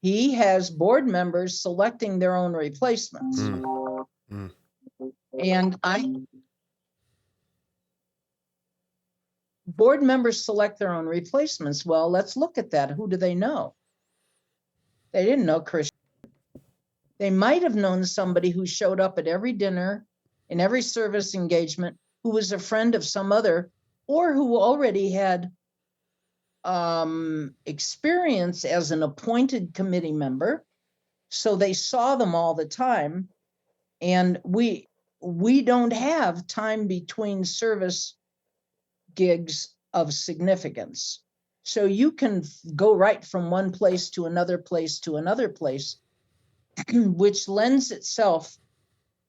He has board members selecting their own replacements. And board members select their own replacements. Well, let's look at that. Who do they know? They didn't know Chris. They might have known somebody who showed up at every dinner, in every service engagement, who was a friend of some other, or who already had experience as an appointed committee member. So they saw them all the time. And we don't have time between service gigs of significance. So you can go right from one place to another place to another place, which lends itself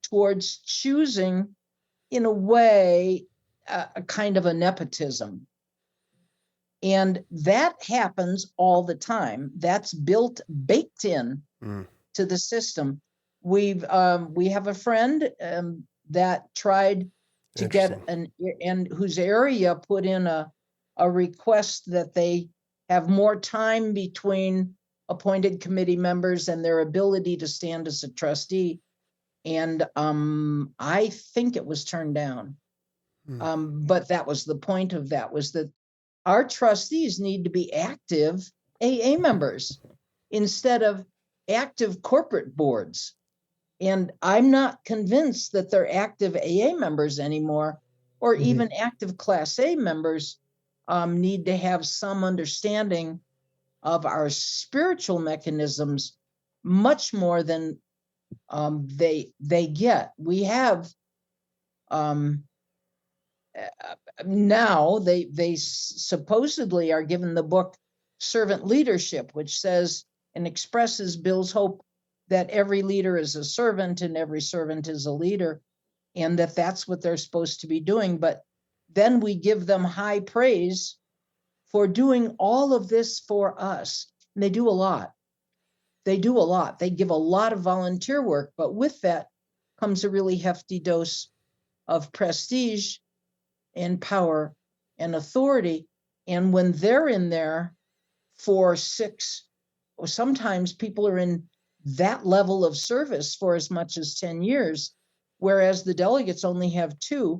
towards choosing, in a way, a kind of a nepotism. And that happens all the time. That's baked in to the system. We have a friend that tried to get and whose area put in a request that they have more time between appointed committee members and their ability to stand as a trustee. And I think it was turned down. But that was the point of that, was that our trustees need to be active AA members instead of active corporate boards. And I'm not convinced that they're active AA members anymore, or even active Class A members need to have some understanding of our spiritual mechanisms much more than they get. We have now they supposedly are given the book Servant Leadership, which says and expresses Bill's hope that every leader is a servant and every servant is a leader, and that's what they're supposed to be doing. But then we give them high praise for doing all of this for us. And they do a lot. They do a lot. They give a lot of volunteer work, but with that comes a really hefty dose of prestige and power and authority. And when they're in there for 6, or sometimes people are in that level of service for as much as 10 years, whereas the delegates only have 2.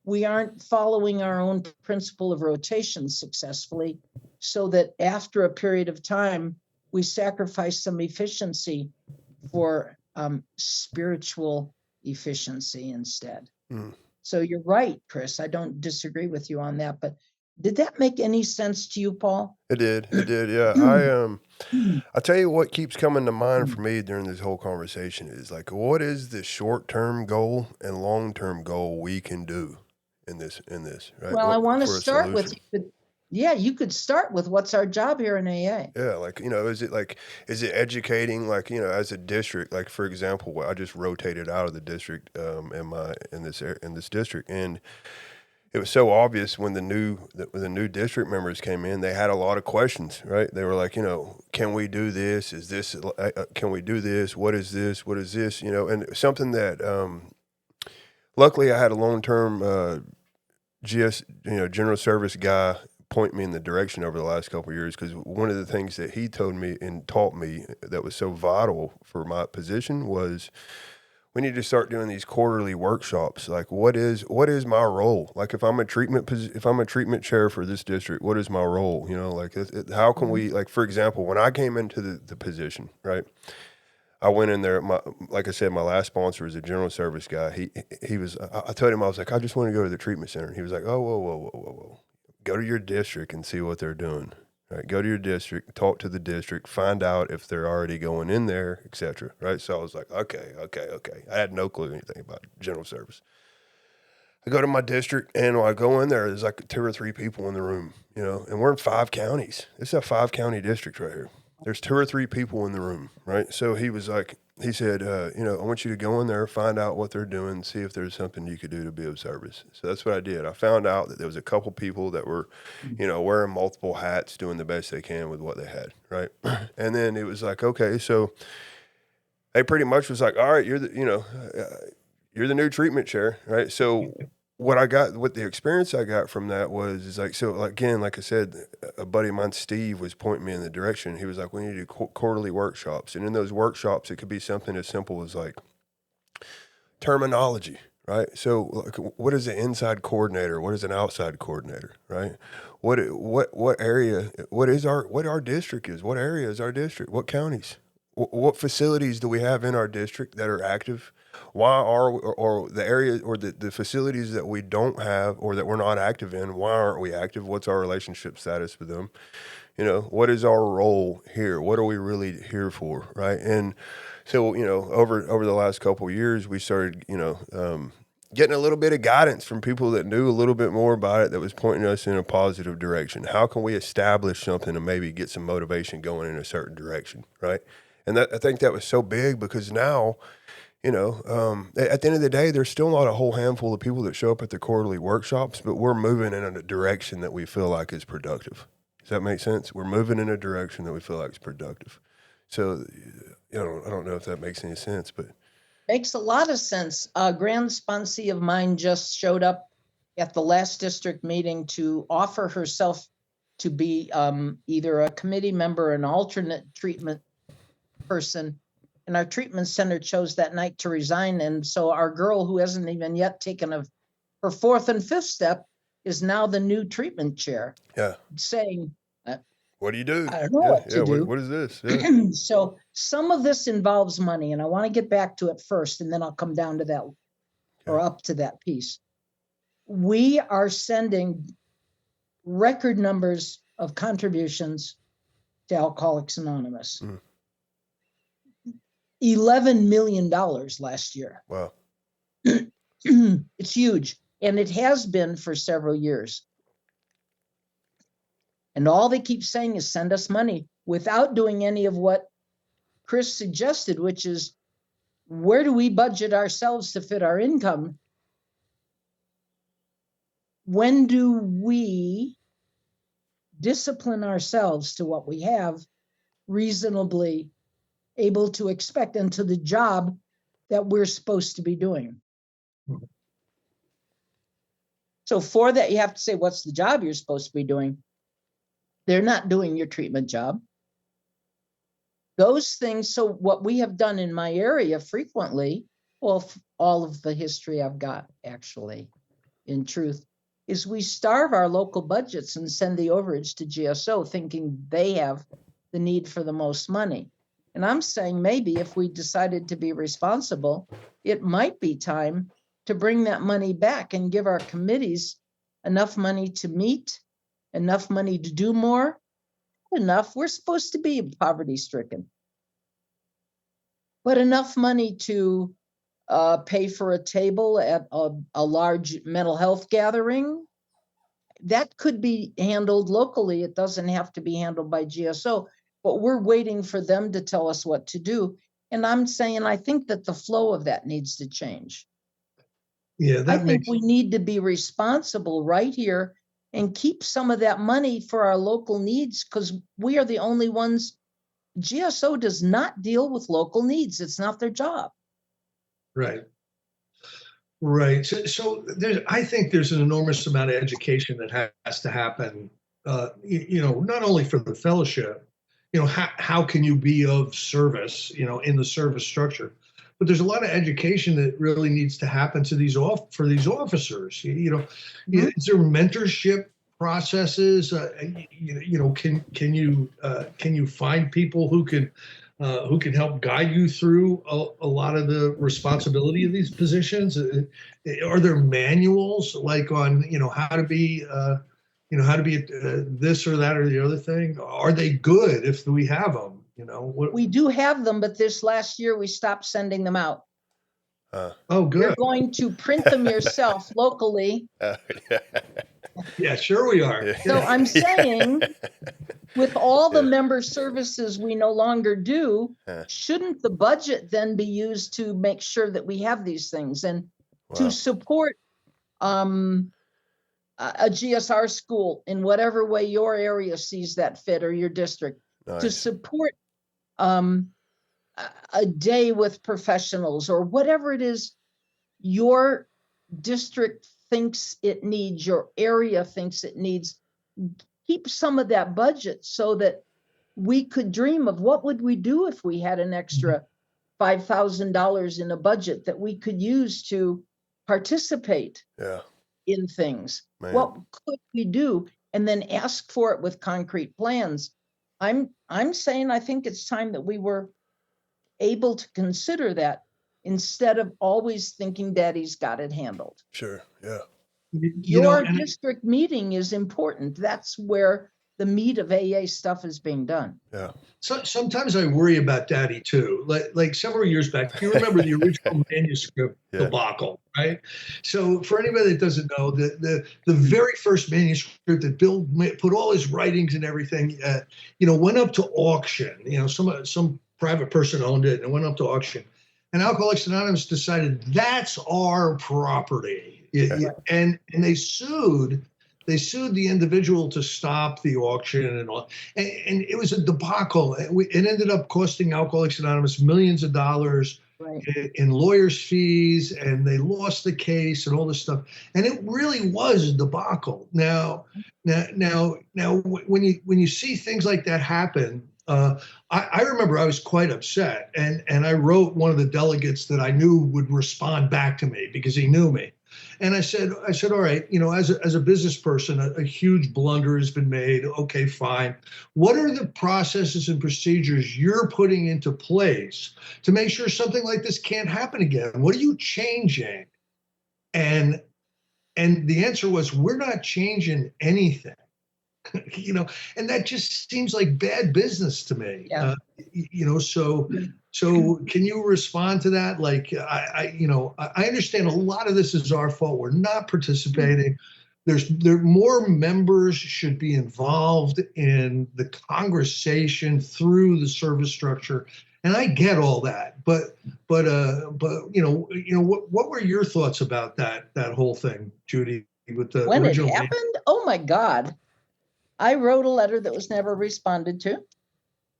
We aren't following our own principle of rotation successfully, so that after a period of time, we sacrifice some efficiency for spiritual efficiency instead. Mm. So you're right, Chris. I don't disagree with you on that, but did that make any sense to you, Paul? It did. Yeah. I tell you what keeps coming to mind for me during this whole conversation is like, what is the short-term goal and long-term goal we can do in this, right? Well, I want to for a start with, solution? you could start with what's our job here in AA. Yeah, like, is it educating, like, as a district, like, for example, I just rotated out of the district in this district, and it was so obvious when the new district members came in, they had a lot of questions, right? They were like, can we do this? Is this, can we do this? What is this? What is this? And something that, luckily I had a long-term general service guy point me in the direction over the last couple of years, because one of the things that he told me and taught me that was so vital for my position was we need to start doing these quarterly workshops. Like, what is my role? Like, if I'm a treatment chair for this district, what is my role? How can we, like, for example, when I came into the position, right? I went in there. Like I said, my last sponsor was a general service guy. He was. I told him, I was like, I just want to go to the treatment center. And he was like, oh, whoa. Go to your district and see what they're doing. Right? Go to your district, talk to the district, find out if they're already going in there, etc. Right? So I was like, okay. I had no clue anything about general service. I go to my district, and when I go in there, there's like 2 or 3 people in the room, and we're in 5 counties. It's a 5-county district right here. There's 2 or 3 people in the room, right? So he was like, he said, I want you to go in there, find out what they're doing, see if there's something you could do to be of service. So that's what I did. I found out that there was a couple people that were, wearing multiple hats, doing the best they can with what they had, right? And then it was like, okay, so they pretty much was like, all right, you're the new treatment chair, right? So what the experience I got from that is like, so again, like I said, a buddy of mine, Steve, was pointing me in the direction. He was like, we need to do quarterly workshops. And in those workshops, it could be something as simple as like terminology, right? So like, what is an inside coordinator? What is an outside coordinator, right? What area, what our district is? What area is our district? What counties? What facilities do we have in our district that are active? Why or the areas or the facilities that we don't have or that we're not active in, why aren't we active? What's our relationship status with them? What is our role here? What are we really here for, right? And so, over the last couple of years, we started, getting a little bit of guidance from people that knew a little bit more about it, that was pointing us in a positive direction. How can we establish something and maybe get some motivation going in a certain direction, right? And I think that was so big because now, at the end of the day, there's still not a whole handful of people that show up at the quarterly workshops, but we're moving in a direction that we feel like is productive. Does that make sense? We're moving in a direction that we feel like is productive. So, I don't know if that makes any sense, but makes a lot of sense. A grand sponsee of mine just showed up at the last district meeting to offer herself to be either a committee member or an alternate treatment person. And our treatment center chose that night to resign. And so our girl, who hasn't even yet taken her 4th and 5th step, is now the new treatment chair. Yeah. Saying, what do you do? I don't know what to do. What is this? Yeah. So some of this involves money, and I want to get back to it first, and then I'll come down to that or up to that piece. We are sending record numbers of contributions to Alcoholics Anonymous. Mm. $11 million last year. Wow. It's huge. And it has been for several years. And all they keep saying is send us money without doing any of what Chris suggested, which is where do we budget ourselves to fit our income? When do we discipline ourselves to what we have reasonably able to expect and to the job that we're supposed to be doing? So for that, you have to say, what's the job you're supposed to be doing? They're not doing your treatment job. Those things. So what we have done in my area frequently, well, all of the history I've got actually, in truth, is we starve our local budgets and send the overage to GSO thinking they have the need for the most money. And I'm saying maybe if we decided to be responsible, it might be time to bring that money back and give our committees enough money to meet, enough money to do more. Enough. We're supposed to be poverty stricken, but enough money to pay for a table at a large mental health gathering. That could be handled locally. It doesn't have to be handled by GSO, but we're waiting for them to tell us what to do. And I'm saying, I think that the flow of that needs to change. Yeah, I think we need to be responsible right here and keep some of that money for our local needs, because we are the only ones. GSO does not deal with local needs. It's not their job. Right. Right. So I think there's an enormous amount of education that has to happen, not only for the fellowship, how can you be of service, in the service structure, but there's a lot of education that really needs to happen to for these officers. Mm-hmm. Is there mentorship processes? Can you find people who can help guide you through a lot of the responsibility of these positions? Are there manuals like on how to be this or that or the other thing? Are they good if we have them? We do have them, but this last year we stopped sending them out. Oh, good. You're going to print them yourself locally. Yeah, sure we are. So I'm saying, with all the member services we no longer do, shouldn't the budget then be used to make sure that we have these things and to support a GSR school in whatever way your area sees that fit, or your district, to support a day with professionals, or whatever it is your district thinks it needs, your area thinks it needs. Keep some of that budget so that we could dream of what would we do if we had an extra $5,000 in a budget that we could use to participate in things. Man. What could we do? And then ask for it with concrete plans. I'm saying I think it's time that we were able to consider that, instead of always thinking Daddy's got it handled. Sure, yeah. Your district meeting is important. That's where the meat of AA stuff is being done. Yeah. So sometimes I worry about Daddy too. Like several years back, you remember the original manuscript debacle, right? So for anybody that doesn't know, the very first manuscript that Bill put all his writings and everything, went up to auction. Some private person owned it and went up to auction. And Alcoholics Anonymous decided that's our property. And they sued the individual to stop the auction and all. And it was a debacle. It ended up costing Alcoholics Anonymous millions of dollars in lawyers' fees, and they lost the case and all this stuff. And it really was a debacle. Now, when you see things like that happen, I remember I was quite upset, and I wrote one of the delegates that I knew would respond back to me because he knew me. And I said, all right, as a business person, a huge blunder has been made. Okay, fine. What are the processes and procedures you're putting into place to make sure something like this can't happen again? What are you changing? And the answer was, we're not changing anything. And that just seems like bad business to me. Yeah. So can you respond to that? Like, I understand a lot of this is our fault. We're not participating. More members should be involved in the conversation through the service structure. And I get all that, but what were your thoughts about that whole thing, Judy, with the when original it happened? Oh my God. I wrote a letter that was never responded to.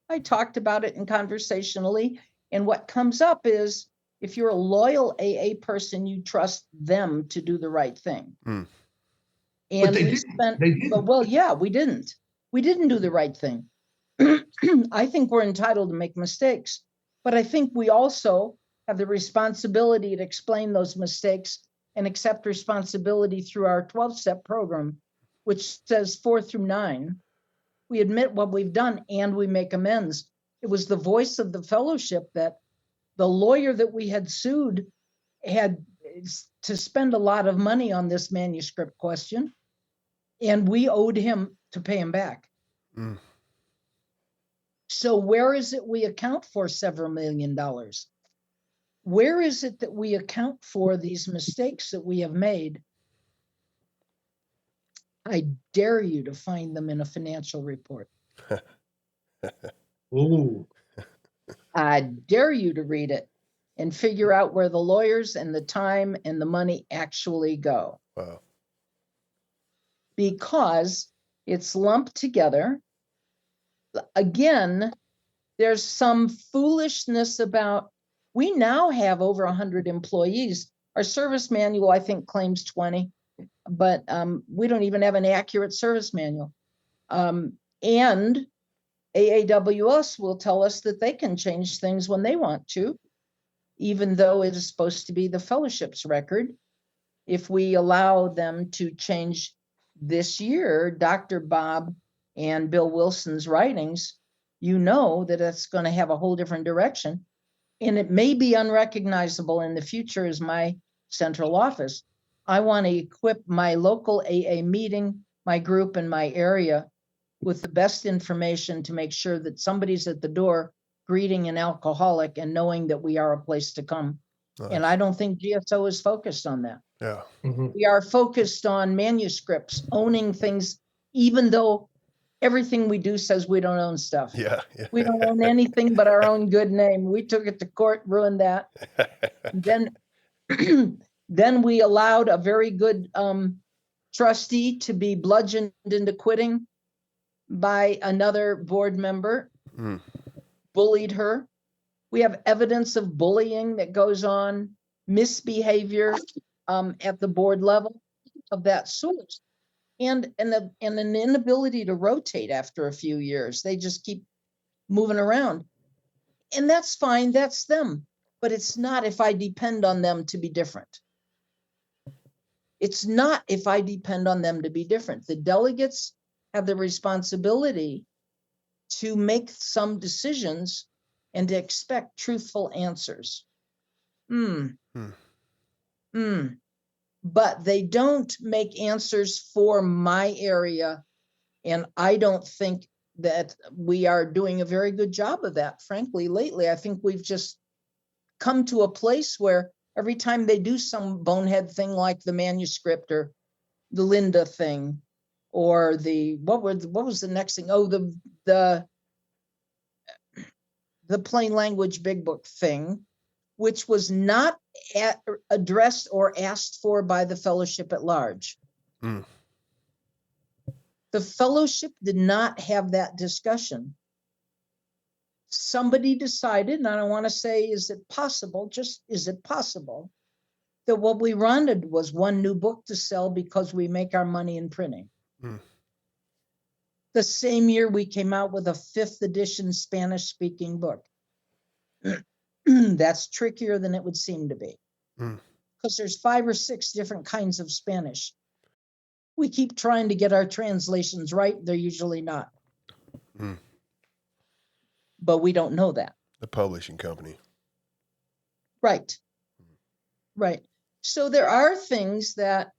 I talked about it conversationally. And what comes up is, if you're a loyal AA person, you trust them to do the right thing. And we didn't. we didn't. We didn't do the right thing. I think we're entitled to make mistakes, but I think we also have the responsibility to explain those mistakes and accept responsibility through our 12-step program, which says 4 through 9. We admit what we've done and we make amends. It was the voice of the fellowship that the lawyer that we had sued had to spend a lot of money on this manuscript question, and we owed him to pay him back. Mm. So where is it we account for several $1 million? Where is it that we account for these mistakes that we have made? I dare you to find them in a financial report. Ooh. I dare you to read it and figure out where the lawyers and the time and the money actually go. Wow. Because it's lumped together. Again, there's some foolishness about, we now have over 100 employees. Our service manual, I think, claims 20, but we don't even have an accurate service manual. And AAWS will tell us that they can change things when they want to, even though it is supposed to be the fellowship's record. If we allow them to change this year, Dr. Bob and Bill Wilson's writings, you know that it's going to have a whole different direction. And it may be unrecognizable in the future as my central office. I want to equip my local AA meeting, my group, and my area with the best information to make sure that somebody's at the door greeting an alcoholic and knowing that we are a place to come. Nice. And I don't think GSO is focused on that. Yeah. Mm-hmm. We are focused on manuscripts, owning things, even though everything we do says we don't own stuff. Yeah. We don't own anything but our own good name. We took it to court, ruined that. Then, then we allowed a very good trustee to be bludgeoned into quitting by another board member, bullied her. We have evidence of bullying that goes on, misbehavior at the board level of that sort, and an inability to rotate after a few years. They just keep moving around, and that's fine. That's them, but it's not if I depend on them to be different. It's not if I depend on them to be different. The delegates have the responsibility to make some decisions and to expect truthful answers. But they don't make answers for my area, and I don't think that we are doing a very good job of that, frankly, lately. I think we've just come to a place where every time they do some bonehead thing like the manuscript or the Linda thing, or the what was the next thing? Oh, the plain language big book thing, which was not addressed or asked for by the fellowship at large. The fellowship did not have that discussion. Somebody decided, and I don't want to say, is it possible, just is it possible, that what we wanted was one new book to sell because we make our money in printing. The same year we came out with a 5th edition Spanish speaking book. That's trickier than it would seem to be, because there's 5 or 6 different kinds of Spanish. We keep trying to get our translations right. They're usually not. But we don't know that. The publishing company. Right. Right. So there are things that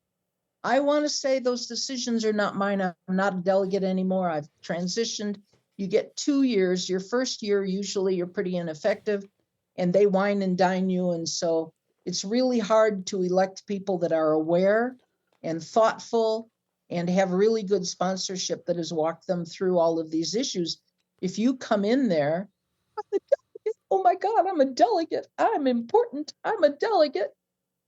I want to say those decisions are not mine. I'm not a delegate anymore. I've transitioned. You get 2 years. Your first year, usually you're pretty ineffective, and they wine and dine you. And so it's really hard to elect people that are aware and thoughtful and have really good sponsorship that has walked them through all of these issues. If you come in there, I'm a delegate. Oh my God, I'm a delegate. I'm important. I'm a delegate.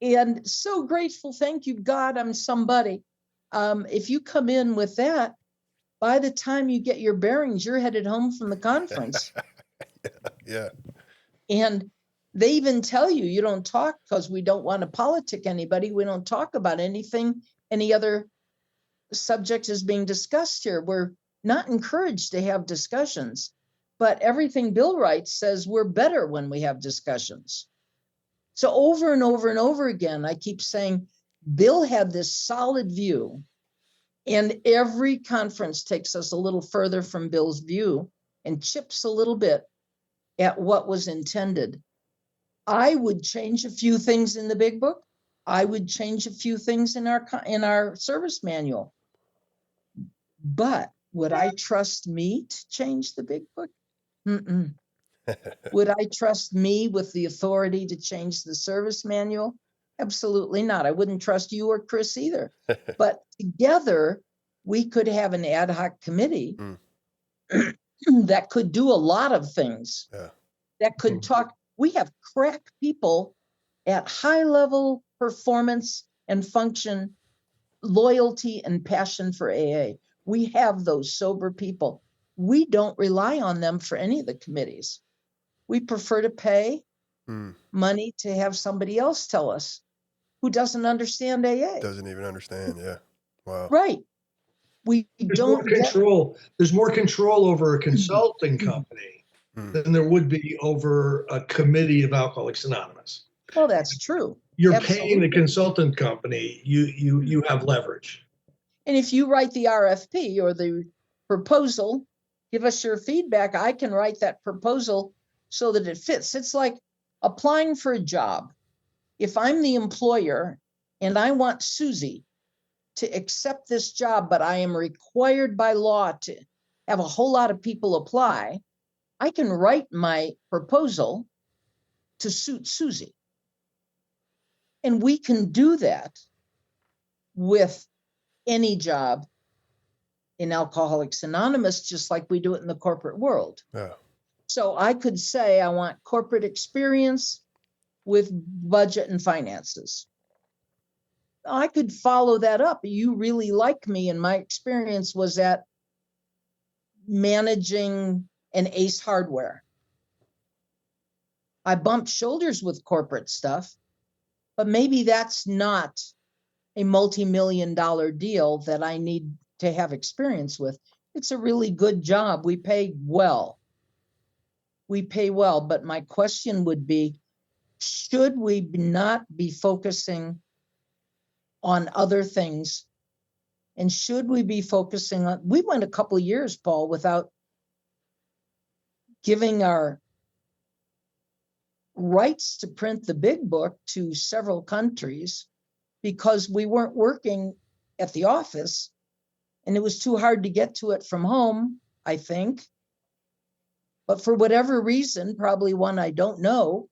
And so grateful. Thank you, God, I'm somebody. If you come in with that, by the time you get your bearings, you're headed home from the conference. Yeah. And they even tell you, you don't talk because we don't want to politic anybody. We don't talk about anything, any other subject is being discussed here. We're not encouraged to have discussions, but everything Bill writes says we're better when we have discussions. So over and over and over again, I keep saying, Bill had this solid view, and every conference takes us a little further from Bill's view and chips a little bit at what was intended. I would change a few things in the big book. I would change a few things in our service manual. But would I trust me to change the big book? Mm-mm. Would I trust me with the authority to change the service manual? Absolutely not. I wouldn't trust you or Chris either. But together, we could have an ad hoc committee that could do a lot of things. Yeah. That could talk. We have crack people at high level performance and function, loyalty and passion for AA. We have those sober people. We don't rely on them for any of the committees. We prefer to pay money to have somebody else tell us who doesn't understand AA. Doesn't even understand. Yeah. Wow. Right. There's more control over a consulting company than there would be over a committee of Alcoholics Anonymous. Well, that's true. You're paying the consultant company. You have leverage. And if you write the RFP or the proposal, give us your feedback. I can write that proposal so that it fits. It's like applying for a job. If I'm the employer and I want Susie to accept this job, but I am required by law to have a whole lot of people apply, I can write my proposal to suit Susie. And we can do that with any job in Alcoholics Anonymous, just like we do it in the corporate world. Yeah. So I could say I want corporate experience with budget and finances. I could follow that up. You really like me, and my experience was at managing an Ace Hardware. I bumped shoulders with corporate stuff, but maybe that's not a multi-million-dollar deal that I need to have experience with. It's a really good job. We pay well. But my question would be, should we not be focusing on other things? And should we be focusing on, we went a couple of years, Paul, without giving our rights to print the big book to several countries because we weren't working at the office and it was too hard to get to it from home, I think. But for whatever reason, probably one I don't know,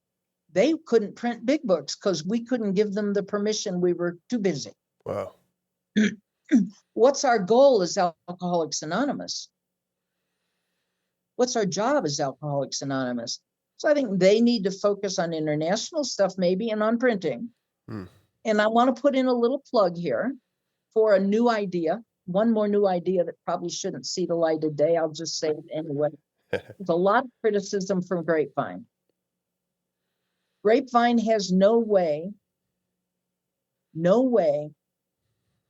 they couldn't print big books because we couldn't give them the permission. We were too busy. Wow. What's our goal as Alcoholics Anonymous? What's our job as Alcoholics Anonymous? So I think they need to focus on international stuff maybe and on printing. And I want to put in a little plug here for a new idea. One more new idea that probably shouldn't see the light of day. I'll just say it anyway. There's a lot of criticism from Grapevine. Grapevine has no way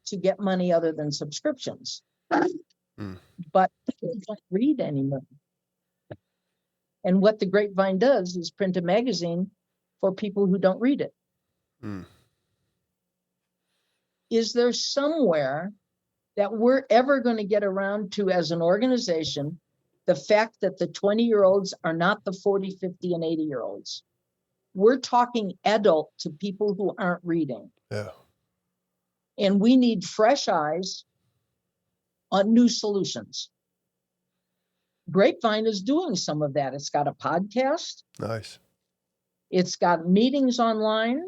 to get money other than subscriptions. But people don't read anymore. And what the Grapevine does is print a magazine for people who don't read it. Is there somewhere that we're ever going to get around to as an organization the fact that the 20-year-olds are not the 40, 50, and 80-year-olds? We're talking adult to people who aren't reading. Yeah. And we need fresh eyes on new solutions. Grapevine is doing some of that. It's got a podcast. Nice. It's got meetings online.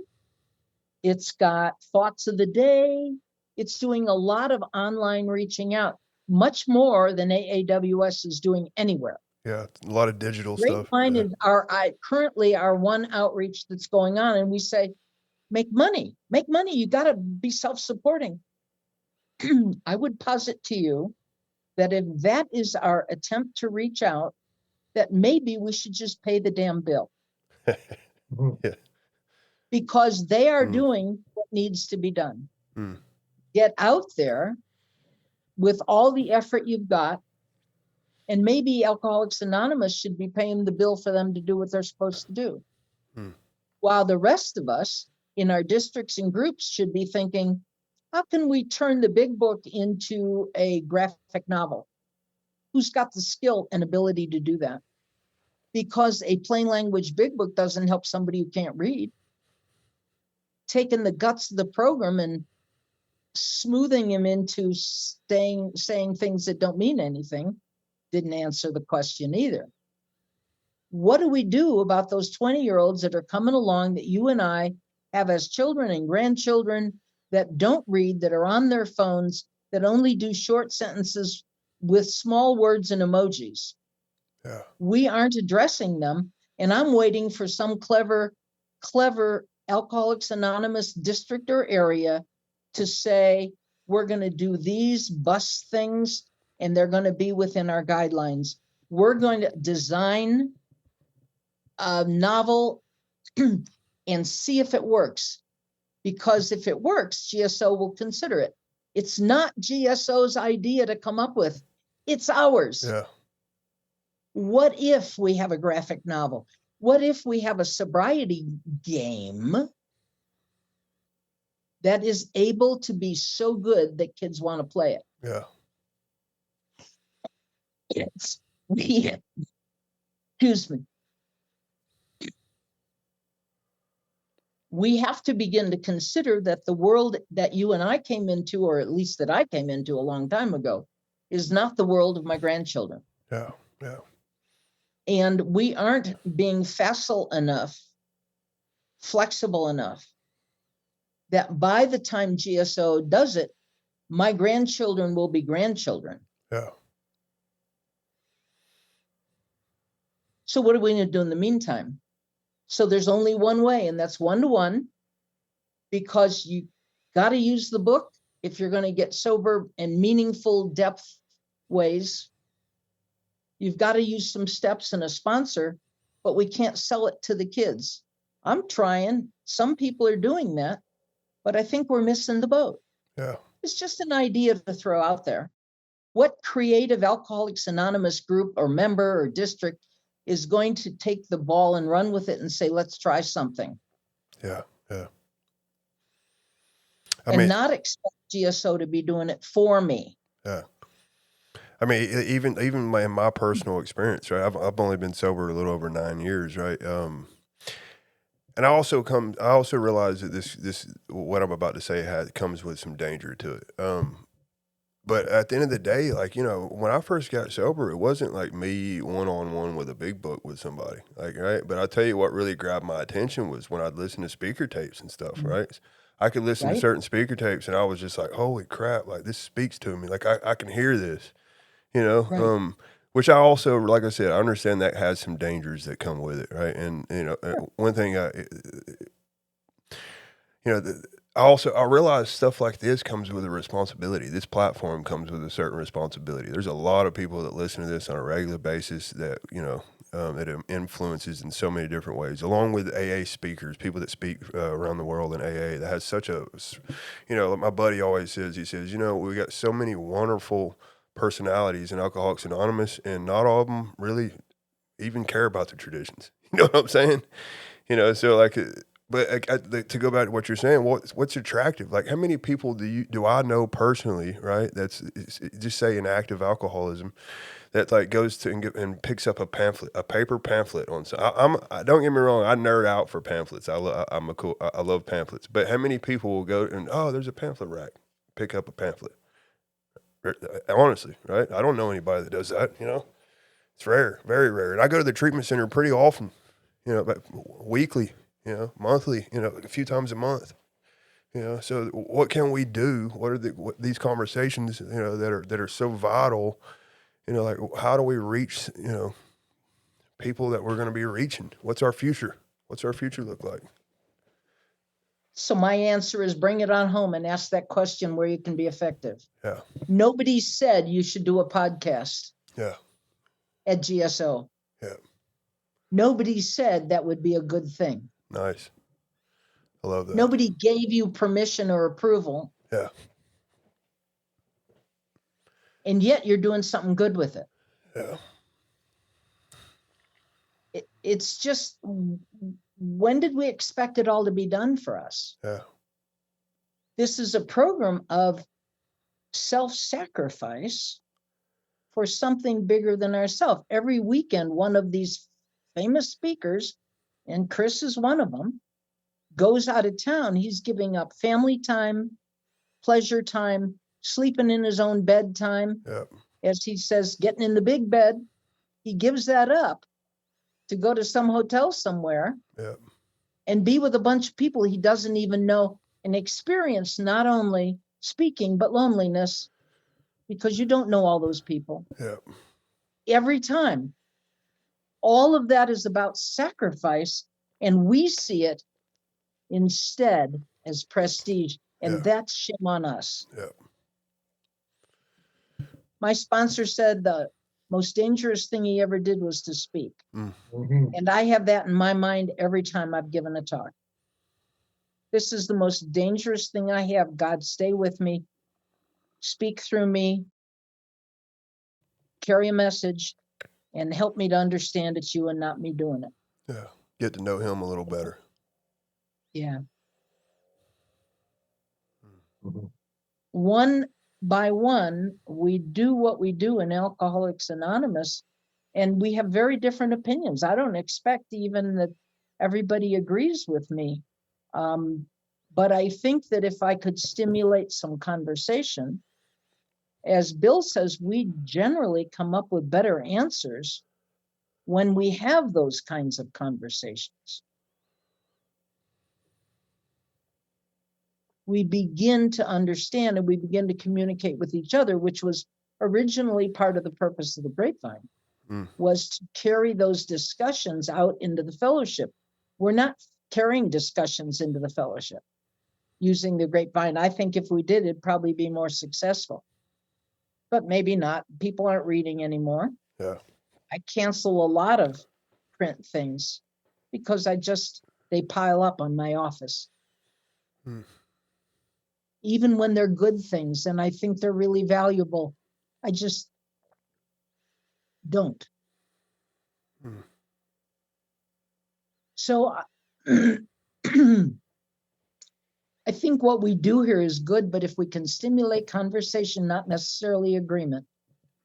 It's got thoughts of the day. It's doing a lot of online reaching out, much more than AAWS is doing anywhere. Yeah, a lot of digital stuff. Grapevine is currently our one outreach that's going on, and we say, make money. You got to be self-supporting. I would posit to you that if that is our attempt to reach out, that maybe we should just pay the damn bill. Yeah. Because they are doing what needs to be done. Get out there with all the effort you've got And maybe Alcoholics Anonymous should be paying the bill for them to do what they're supposed to do. While the rest of us in our districts and groups should be thinking, how can we turn the big book into a graphic novel? Who's got the skill and ability to do that? Because a plain language big book doesn't help somebody who can't read. Taking the guts of the program and smoothing him into saying things that don't mean anything didn't answer the question either. What do we do about those 20-year-olds that are coming along that you and I have as children and grandchildren that don't read, that are on their phones, that only do short sentences with small words and emojis? Yeah. We aren't addressing them. And I'm waiting for some clever Alcoholics Anonymous district or area to say, we're going to do these bus things and they're going to be within our guidelines. We're going to design a novel and see if it works. Because if it works, GSO will consider it. It's not GSO's idea to come up with. It's ours. Yeah. What if we have a graphic novel? What if we have a sobriety game that is able to be so good that kids want to play it? Yeah. Excuse me. We have to begin to consider that the world that you and I came into, or at least that I came into a long time ago, is not the world of my grandchildren. Yeah. Yeah. And we aren't being facile enough, flexible enough, that by the time GSO does it, my grandchildren will be grandchildren. Yeah. So what are we going to do in the meantime? So there's only one way, and that's one-to-one, because you got to use the book if you're going to get sober and meaningful depth ways. You've got to use some steps and a sponsor, but we can't sell it to the kids. I'm trying. Some people are doing that, but I think we're missing the boat. Yeah. It's just an idea to throw out there. What creative Alcoholics Anonymous group or member or district is going to take the ball and run with it and say, let's try something? Yeah. Yeah. And not expect GSO to be doing it for me. Yeah. I mean, even in my personal experience, right? I've only been sober a little over 9 years, right? And I also realize that this what I'm about to say comes with some danger to it. But at the end of the day, like, you know, when I first got sober, it wasn't like me one-on-one with a big book with somebody, like, right? But I'll tell you what really grabbed my attention was when I'd listen to speaker tapes and stuff, right? I could listen to certain speaker tapes and I was just like, holy crap, like this speaks to me. Like I can hear this, you know? Which I also, like I said, I understand that has some dangers that come with it, right? And, you know, one thing I realize stuff like this comes with a responsibility. This platform comes with a certain responsibility. There's a lot of people that listen to this on a regular basis that, you know, it influences in so many different ways, along with AA speakers, people that speak around the world in AA that has such a, you know, like my buddy always says, he says, you know, we got so many wonderful personalities in Alcoholics Anonymous and not all of them really even care about the traditions. You know what I'm saying? You know, so like, but to go back to what you're saying, what's attractive? Like, how many people do I know personally, right? That's just say in active alcoholism, that like goes to and picks up a paper pamphlet on. So I don't get me wrong, I nerd out for pamphlets. I love pamphlets. But how many people will go and there's a pamphlet rack, pick up a pamphlet? Honestly, right? I don't know anybody that does that. You know, it's rare, very rare. And I go to the treatment center pretty often. You know, about weekly. You know, monthly, you know, a few times a month, you know, so what can we do? What are these conversations, you know, that are so vital, you know, like how do we reach, you know, people that we're going to be reaching? What's our future? What's our future look like? So my answer is bring it on home and ask that question where you can be effective. Yeah. Nobody said you should do a podcast. Yeah. At GSO. Yeah. Nobody said that would be a good thing. Nice. I love that. Nobody gave you permission or approval. Yeah. And yet you're doing something good with it. Yeah. It's just, when did we expect it all to be done for us? Yeah. This is a program of self-sacrifice for something bigger than ourselves. Every weekend, one of these famous speakers, and Chris is one of them, goes out of town. He's giving up family time, pleasure time, sleeping in his own bed time. Yep. As he says, getting in the big bed. He gives that up to go to some hotel somewhere Yep. and be with a bunch of people he doesn't even know and experience not only speaking, but loneliness, because you don't know all those people. Yep. Every time. All of that is about sacrifice, and we see it instead as prestige, and Yeah. that's shame on us. Yep. My sponsor said the most dangerous thing he ever did was to speak. Mhm. And I have that in my mind every time I've given a talk. This is the most dangerous thing I have. God, stay with me, speak through me, carry a message, and help me to understand it's you and not me doing it. Yeah. Get to know him a little better. Yeah. Mhm. One by one, we do what we do in Alcoholics Anonymous, and we have very different opinions. I don't expect even that everybody agrees with me. But I think that if I could stimulate some conversation, as Bill says, we generally come up with better answers when we have those kinds of conversations. We begin to understand and we begin to communicate with each other, which was originally part of the purpose of the grapevine, was to carry those discussions out into the fellowship. We're not carrying discussions into the fellowship using the grapevine. I think if we did, it'd probably be more successful, but maybe not. People aren't reading anymore. Yeah. I cancel a lot of print things because they pile up on my office. Even when they're good things and I think they're really valuable, I just don't. So I think what we do here is good, but if we can stimulate conversation, not necessarily agreement,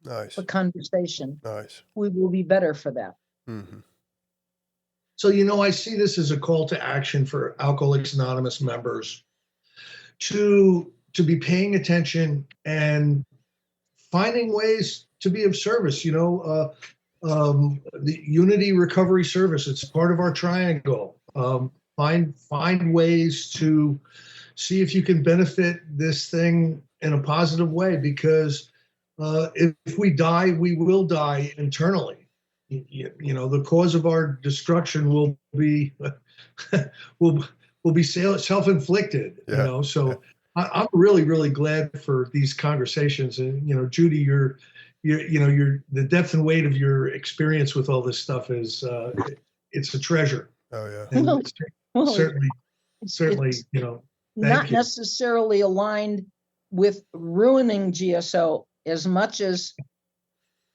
Nice. but conversation, Nice. we will be better for that. Mm-hmm. So, I see this as a call to action for Alcoholics Anonymous members to be paying attention and finding ways to be of service. The Unity Recovery Service, it's part of our triangle. Find ways to see if you can benefit this thing in a positive way, because if we die, we will die internally. The cause of our destruction will be will be self-inflicted. Yeah. So I'm really, really glad for these conversations. And Judy, you're the depth and weight of your experience with all this stuff is it's a treasure. Oh yeah. And Well, certainly, it's not you. necessarily aligned with ruining GSO as much as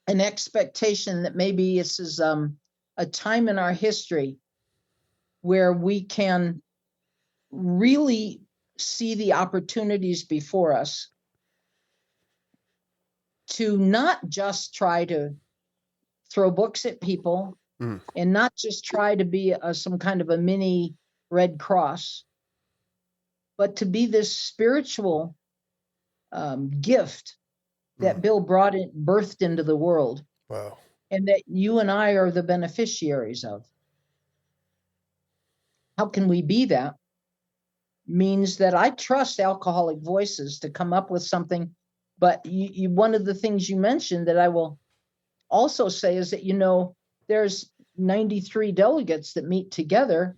an expectation that maybe this is a time in our history where we can really see the opportunities before us to not just try to throw books at people and not just try to be some kind of a mini Red Cross, but to be this spiritual gift that Bill birthed into the world. Wow. And that you and I are the beneficiaries of. How can we be that? Means that I trust Alcoholic Voices to come up with something. But one of the things you mentioned that I will also say is that, there's 93 delegates that meet together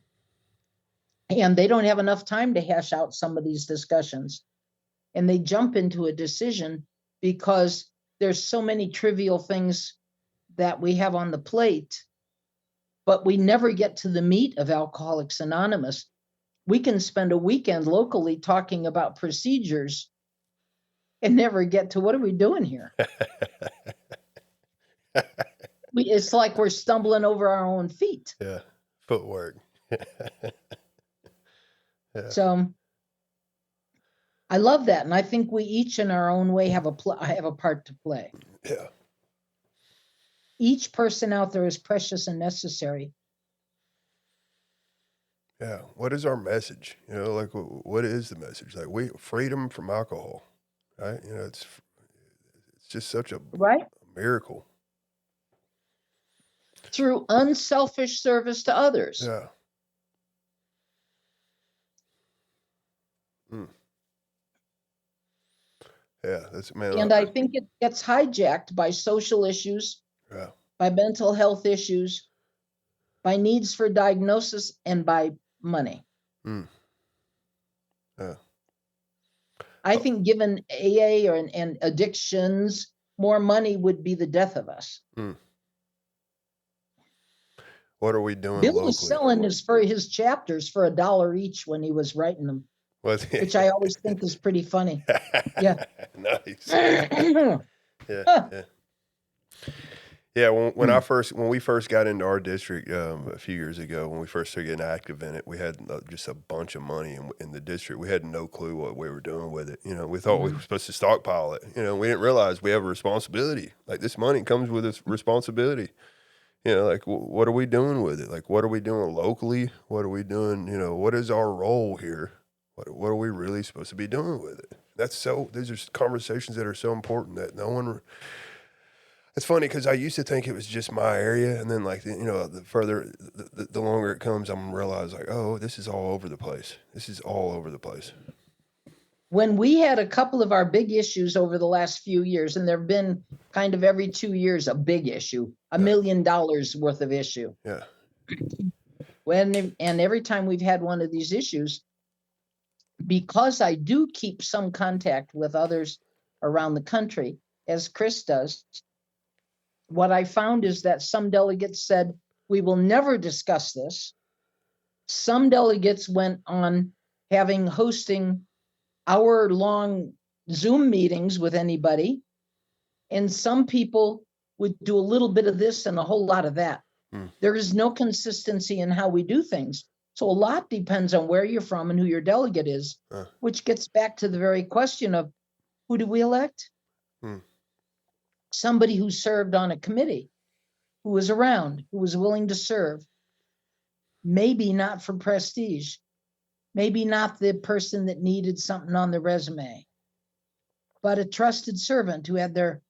and they don't have enough time to hash out some of these discussions. And they jump into a decision because there's so many trivial things that we have on the plate, but we never get to the meat of Alcoholics Anonymous. We can spend a weekend locally talking about procedures and never get to what are we doing here? It's like we're stumbling over our own feet. Yeah. Footwork. Yeah. So I love that. And I think we each in our own way have a part to play. Yeah. Each person out there is precious and necessary. Yeah. What is our message? You know, like what is the message? Like freedom from alcohol, right? You know, it's just such a miracle. Through unselfish service to others. Yeah. Mm. Yeah, that's man. And I think it gets hijacked by social issues, by mental health issues, by needs for diagnosis, and by money. Mm. Yeah. I think given AA and addictions, more money would be the death of us. Mm. What are we doing Bill locally? was selling his chapters for $1 each when he was writing them, which I always think is pretty funny. Yeah. Nice. Yeah. Yeah. When we first got into our district a few years ago, when we first started getting active in it, we had just a bunch of money in the district. We had no clue what we were doing with it. You know, we thought we were supposed to stockpile it. You know, we didn't realize we have a responsibility. Like this money comes with its responsibility. You know, like what are we doing with it? Like what are we doing locally? What are we doing? You know, what is our role here? What are we really supposed to be doing with it? These are conversations that are so important that no one. It's funny because I used to think it was just my area, and then the longer it comes, I'm gonna realize like, oh, this is all over the place. This is all over the place. When we had a couple of our big issues over the last few years, and there have been kind of every 2 years a big issue, $1 million worth of issue. Yeah. And every time we've had one of these issues, because I do keep some contact with others around the country, as Chris does, what I found is that some delegates said, we will never discuss this. Some delegates went on hosting hour-long Zoom meetings with anybody. And some people would do a little bit of this and a whole lot of that. There is no consistency in how we do things. So a lot depends on where you're from and who your delegate is, which gets back to the very question of who do we elect? Somebody who served on a committee, who was around, who was willing to serve. Maybe not for prestige. Maybe not the person that needed something on the resume, but a trusted servant who had their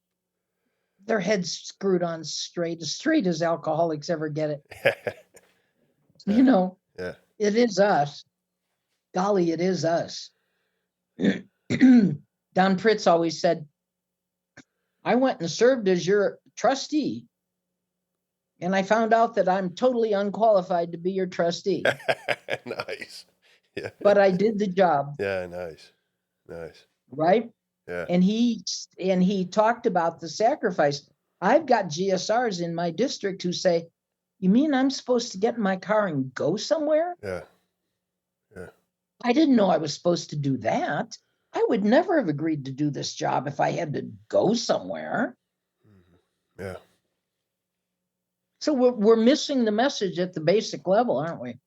heads screwed on straight as alcoholics ever get it. You know, It is us. Golly, it is us. Don Pritz always said, I went and served as your trustee, and I found out that I'm totally unqualified to be your trustee. Nice. Yeah. But I did the job. Yeah, nice. Right? Yeah. And he talked about the sacrifice. I've got GSRs in my district who say, you mean I'm supposed to get in my car and go somewhere? Yeah. I didn't know I was supposed to do that. I would never have agreed to do this job if I had to go somewhere. Yeah. So we're missing the message at the basic level, aren't we?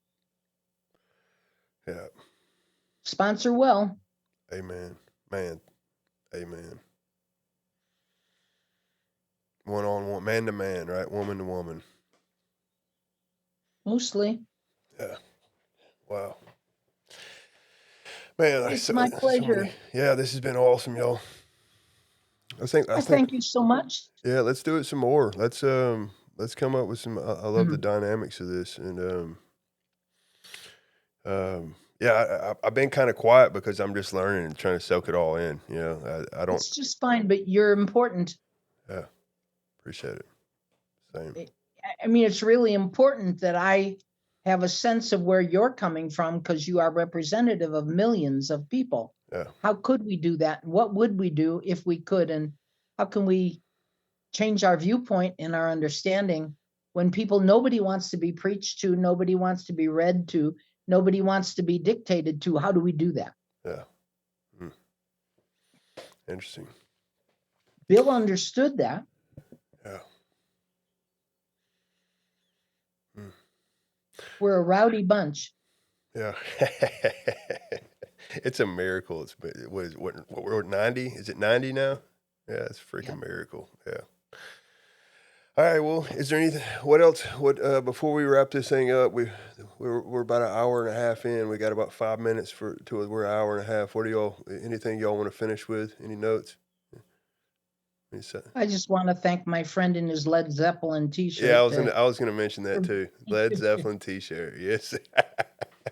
Yeah. Sponsor well. Amen. Man. Amen. One on one, man to man, right? Woman to woman. Mostly. Yeah. Wow. Man, it's my pleasure. This has been awesome, y'all. I thank you so much. Yeah, let's do it some more. Let's come up with some. I love the dynamics of this, and I've been kind of quiet because I'm just learning and trying to soak it all in. You know, I don't. It's just fine, but you're important. Yeah, appreciate it. Same. I mean, it's really important that I have a sense of where you're coming from because you are representative of millions of people. Yeah. How could we do that? What would we do if we could? And how can we change our viewpoint and our understanding when nobody wants to be preached to, nobody wants to be read to, nobody wants to be dictated to? How do we do that? Yeah. Interesting. Bill understood that. Yeah. We're a rowdy bunch. Yeah. It's a miracle. What we're 90? Is it 90 now? Yeah, it's a freaking miracle. Yeah. All right. Well, is there anything? What else? Before we wrap this thing up, we're about an hour and a half in. We got about 5 minutes we're an hour and a half. What do anything y'all want to finish with? Any notes? I just want to thank my friend in his Led Zeppelin T-shirt. Yeah, I was gonna mention that too. Led Zeppelin T-shirt. Yes.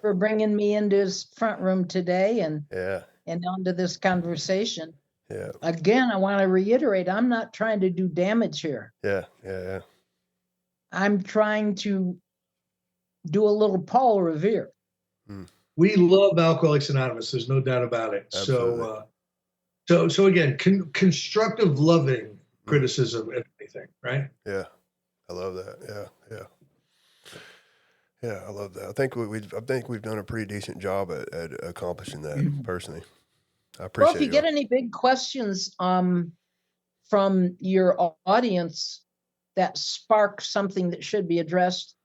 For bringing me into his front room today and Yeah. onto this conversation. Yeah. Again, I want to reiterate, I'm not trying to do damage here. Yeah. Yeah. I'm trying to do a little Paul Revere. We love Alcoholics Anonymous. There's no doubt about it. Absolutely. So again, constructive, loving criticism of anything, right? Yeah, I love that. Yeah, I love that. I think we've done a pretty decent job at accomplishing that. Personally, I appreciate. Well, if you get any big questions from your audience that spark something that should be addressed,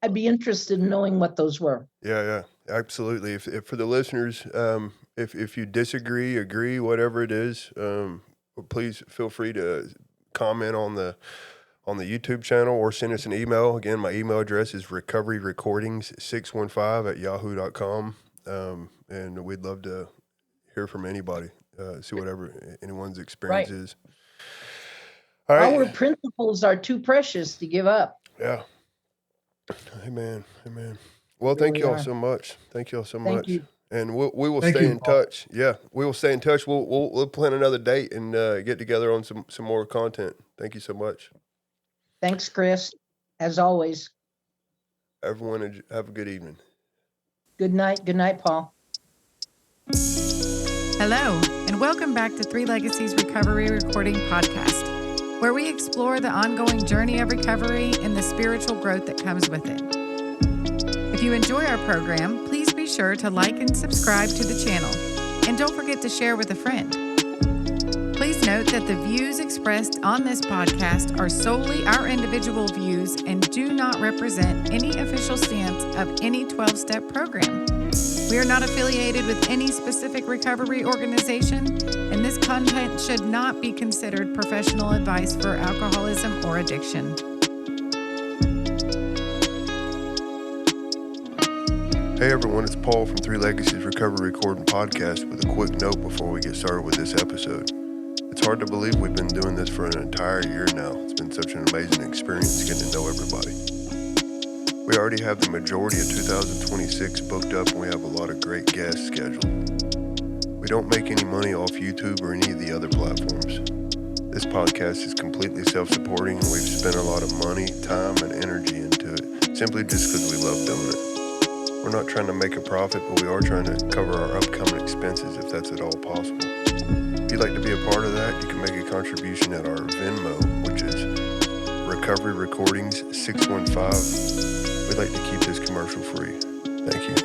I'd be interested in knowing what those were. Yeah, absolutely. If for the listeners, if you disagree, agree, whatever it is, please feel free to comment on the YouTube channel or send us an email. Again, my email address is recoveryrecordings615@yahoo.com, and we'd love to hear from anybody, see whatever anyone's experience is. All right. Our principles are too precious to give up. Yeah. Amen. Well, thank you all so much. Thank you. And we will stay in touch. Yeah, we will stay in touch. We'll plan another date and get together on some more content. Thank you so much. Thanks, Chris. As always. Everyone, have a good evening. Good night. Good night, Paul. Hello, and welcome back to Three Legacies Recovery Recording Podcast, where we explore the ongoing journey of recovery and the spiritual growth that comes with it. If you enjoy our program, please be sure to like and subscribe to the channel, and don't forget to share with a friend. Please note that the views expressed on this podcast are solely our individual views and do not represent any official stance of any 12-step program. We are not affiliated with any specific recovery organization, and this content should not be considered professional advice for alcoholism or addiction. Hey everyone, it's Paul from Three Legacies Recovery Recording Podcast with a quick note before we get started with this episode. It's hard to believe we've been doing this for an entire year now. It's been such an amazing experience getting to know everybody. We already have the majority of 2026 booked up, and we have a lot of great guests scheduled. We don't make any money off YouTube or any of the other platforms. This podcast is completely self-supporting, and we've spent a lot of money, time, and energy into it simply just because we love doing it. We're not trying to make a profit, but we are trying to cover our upcoming expenses if that's at all possible. If you'd like to be a part of that, you can make a contribution at our Venmo, which is Recovery Recordings 615. We'd like to keep this commercial free. Thank you.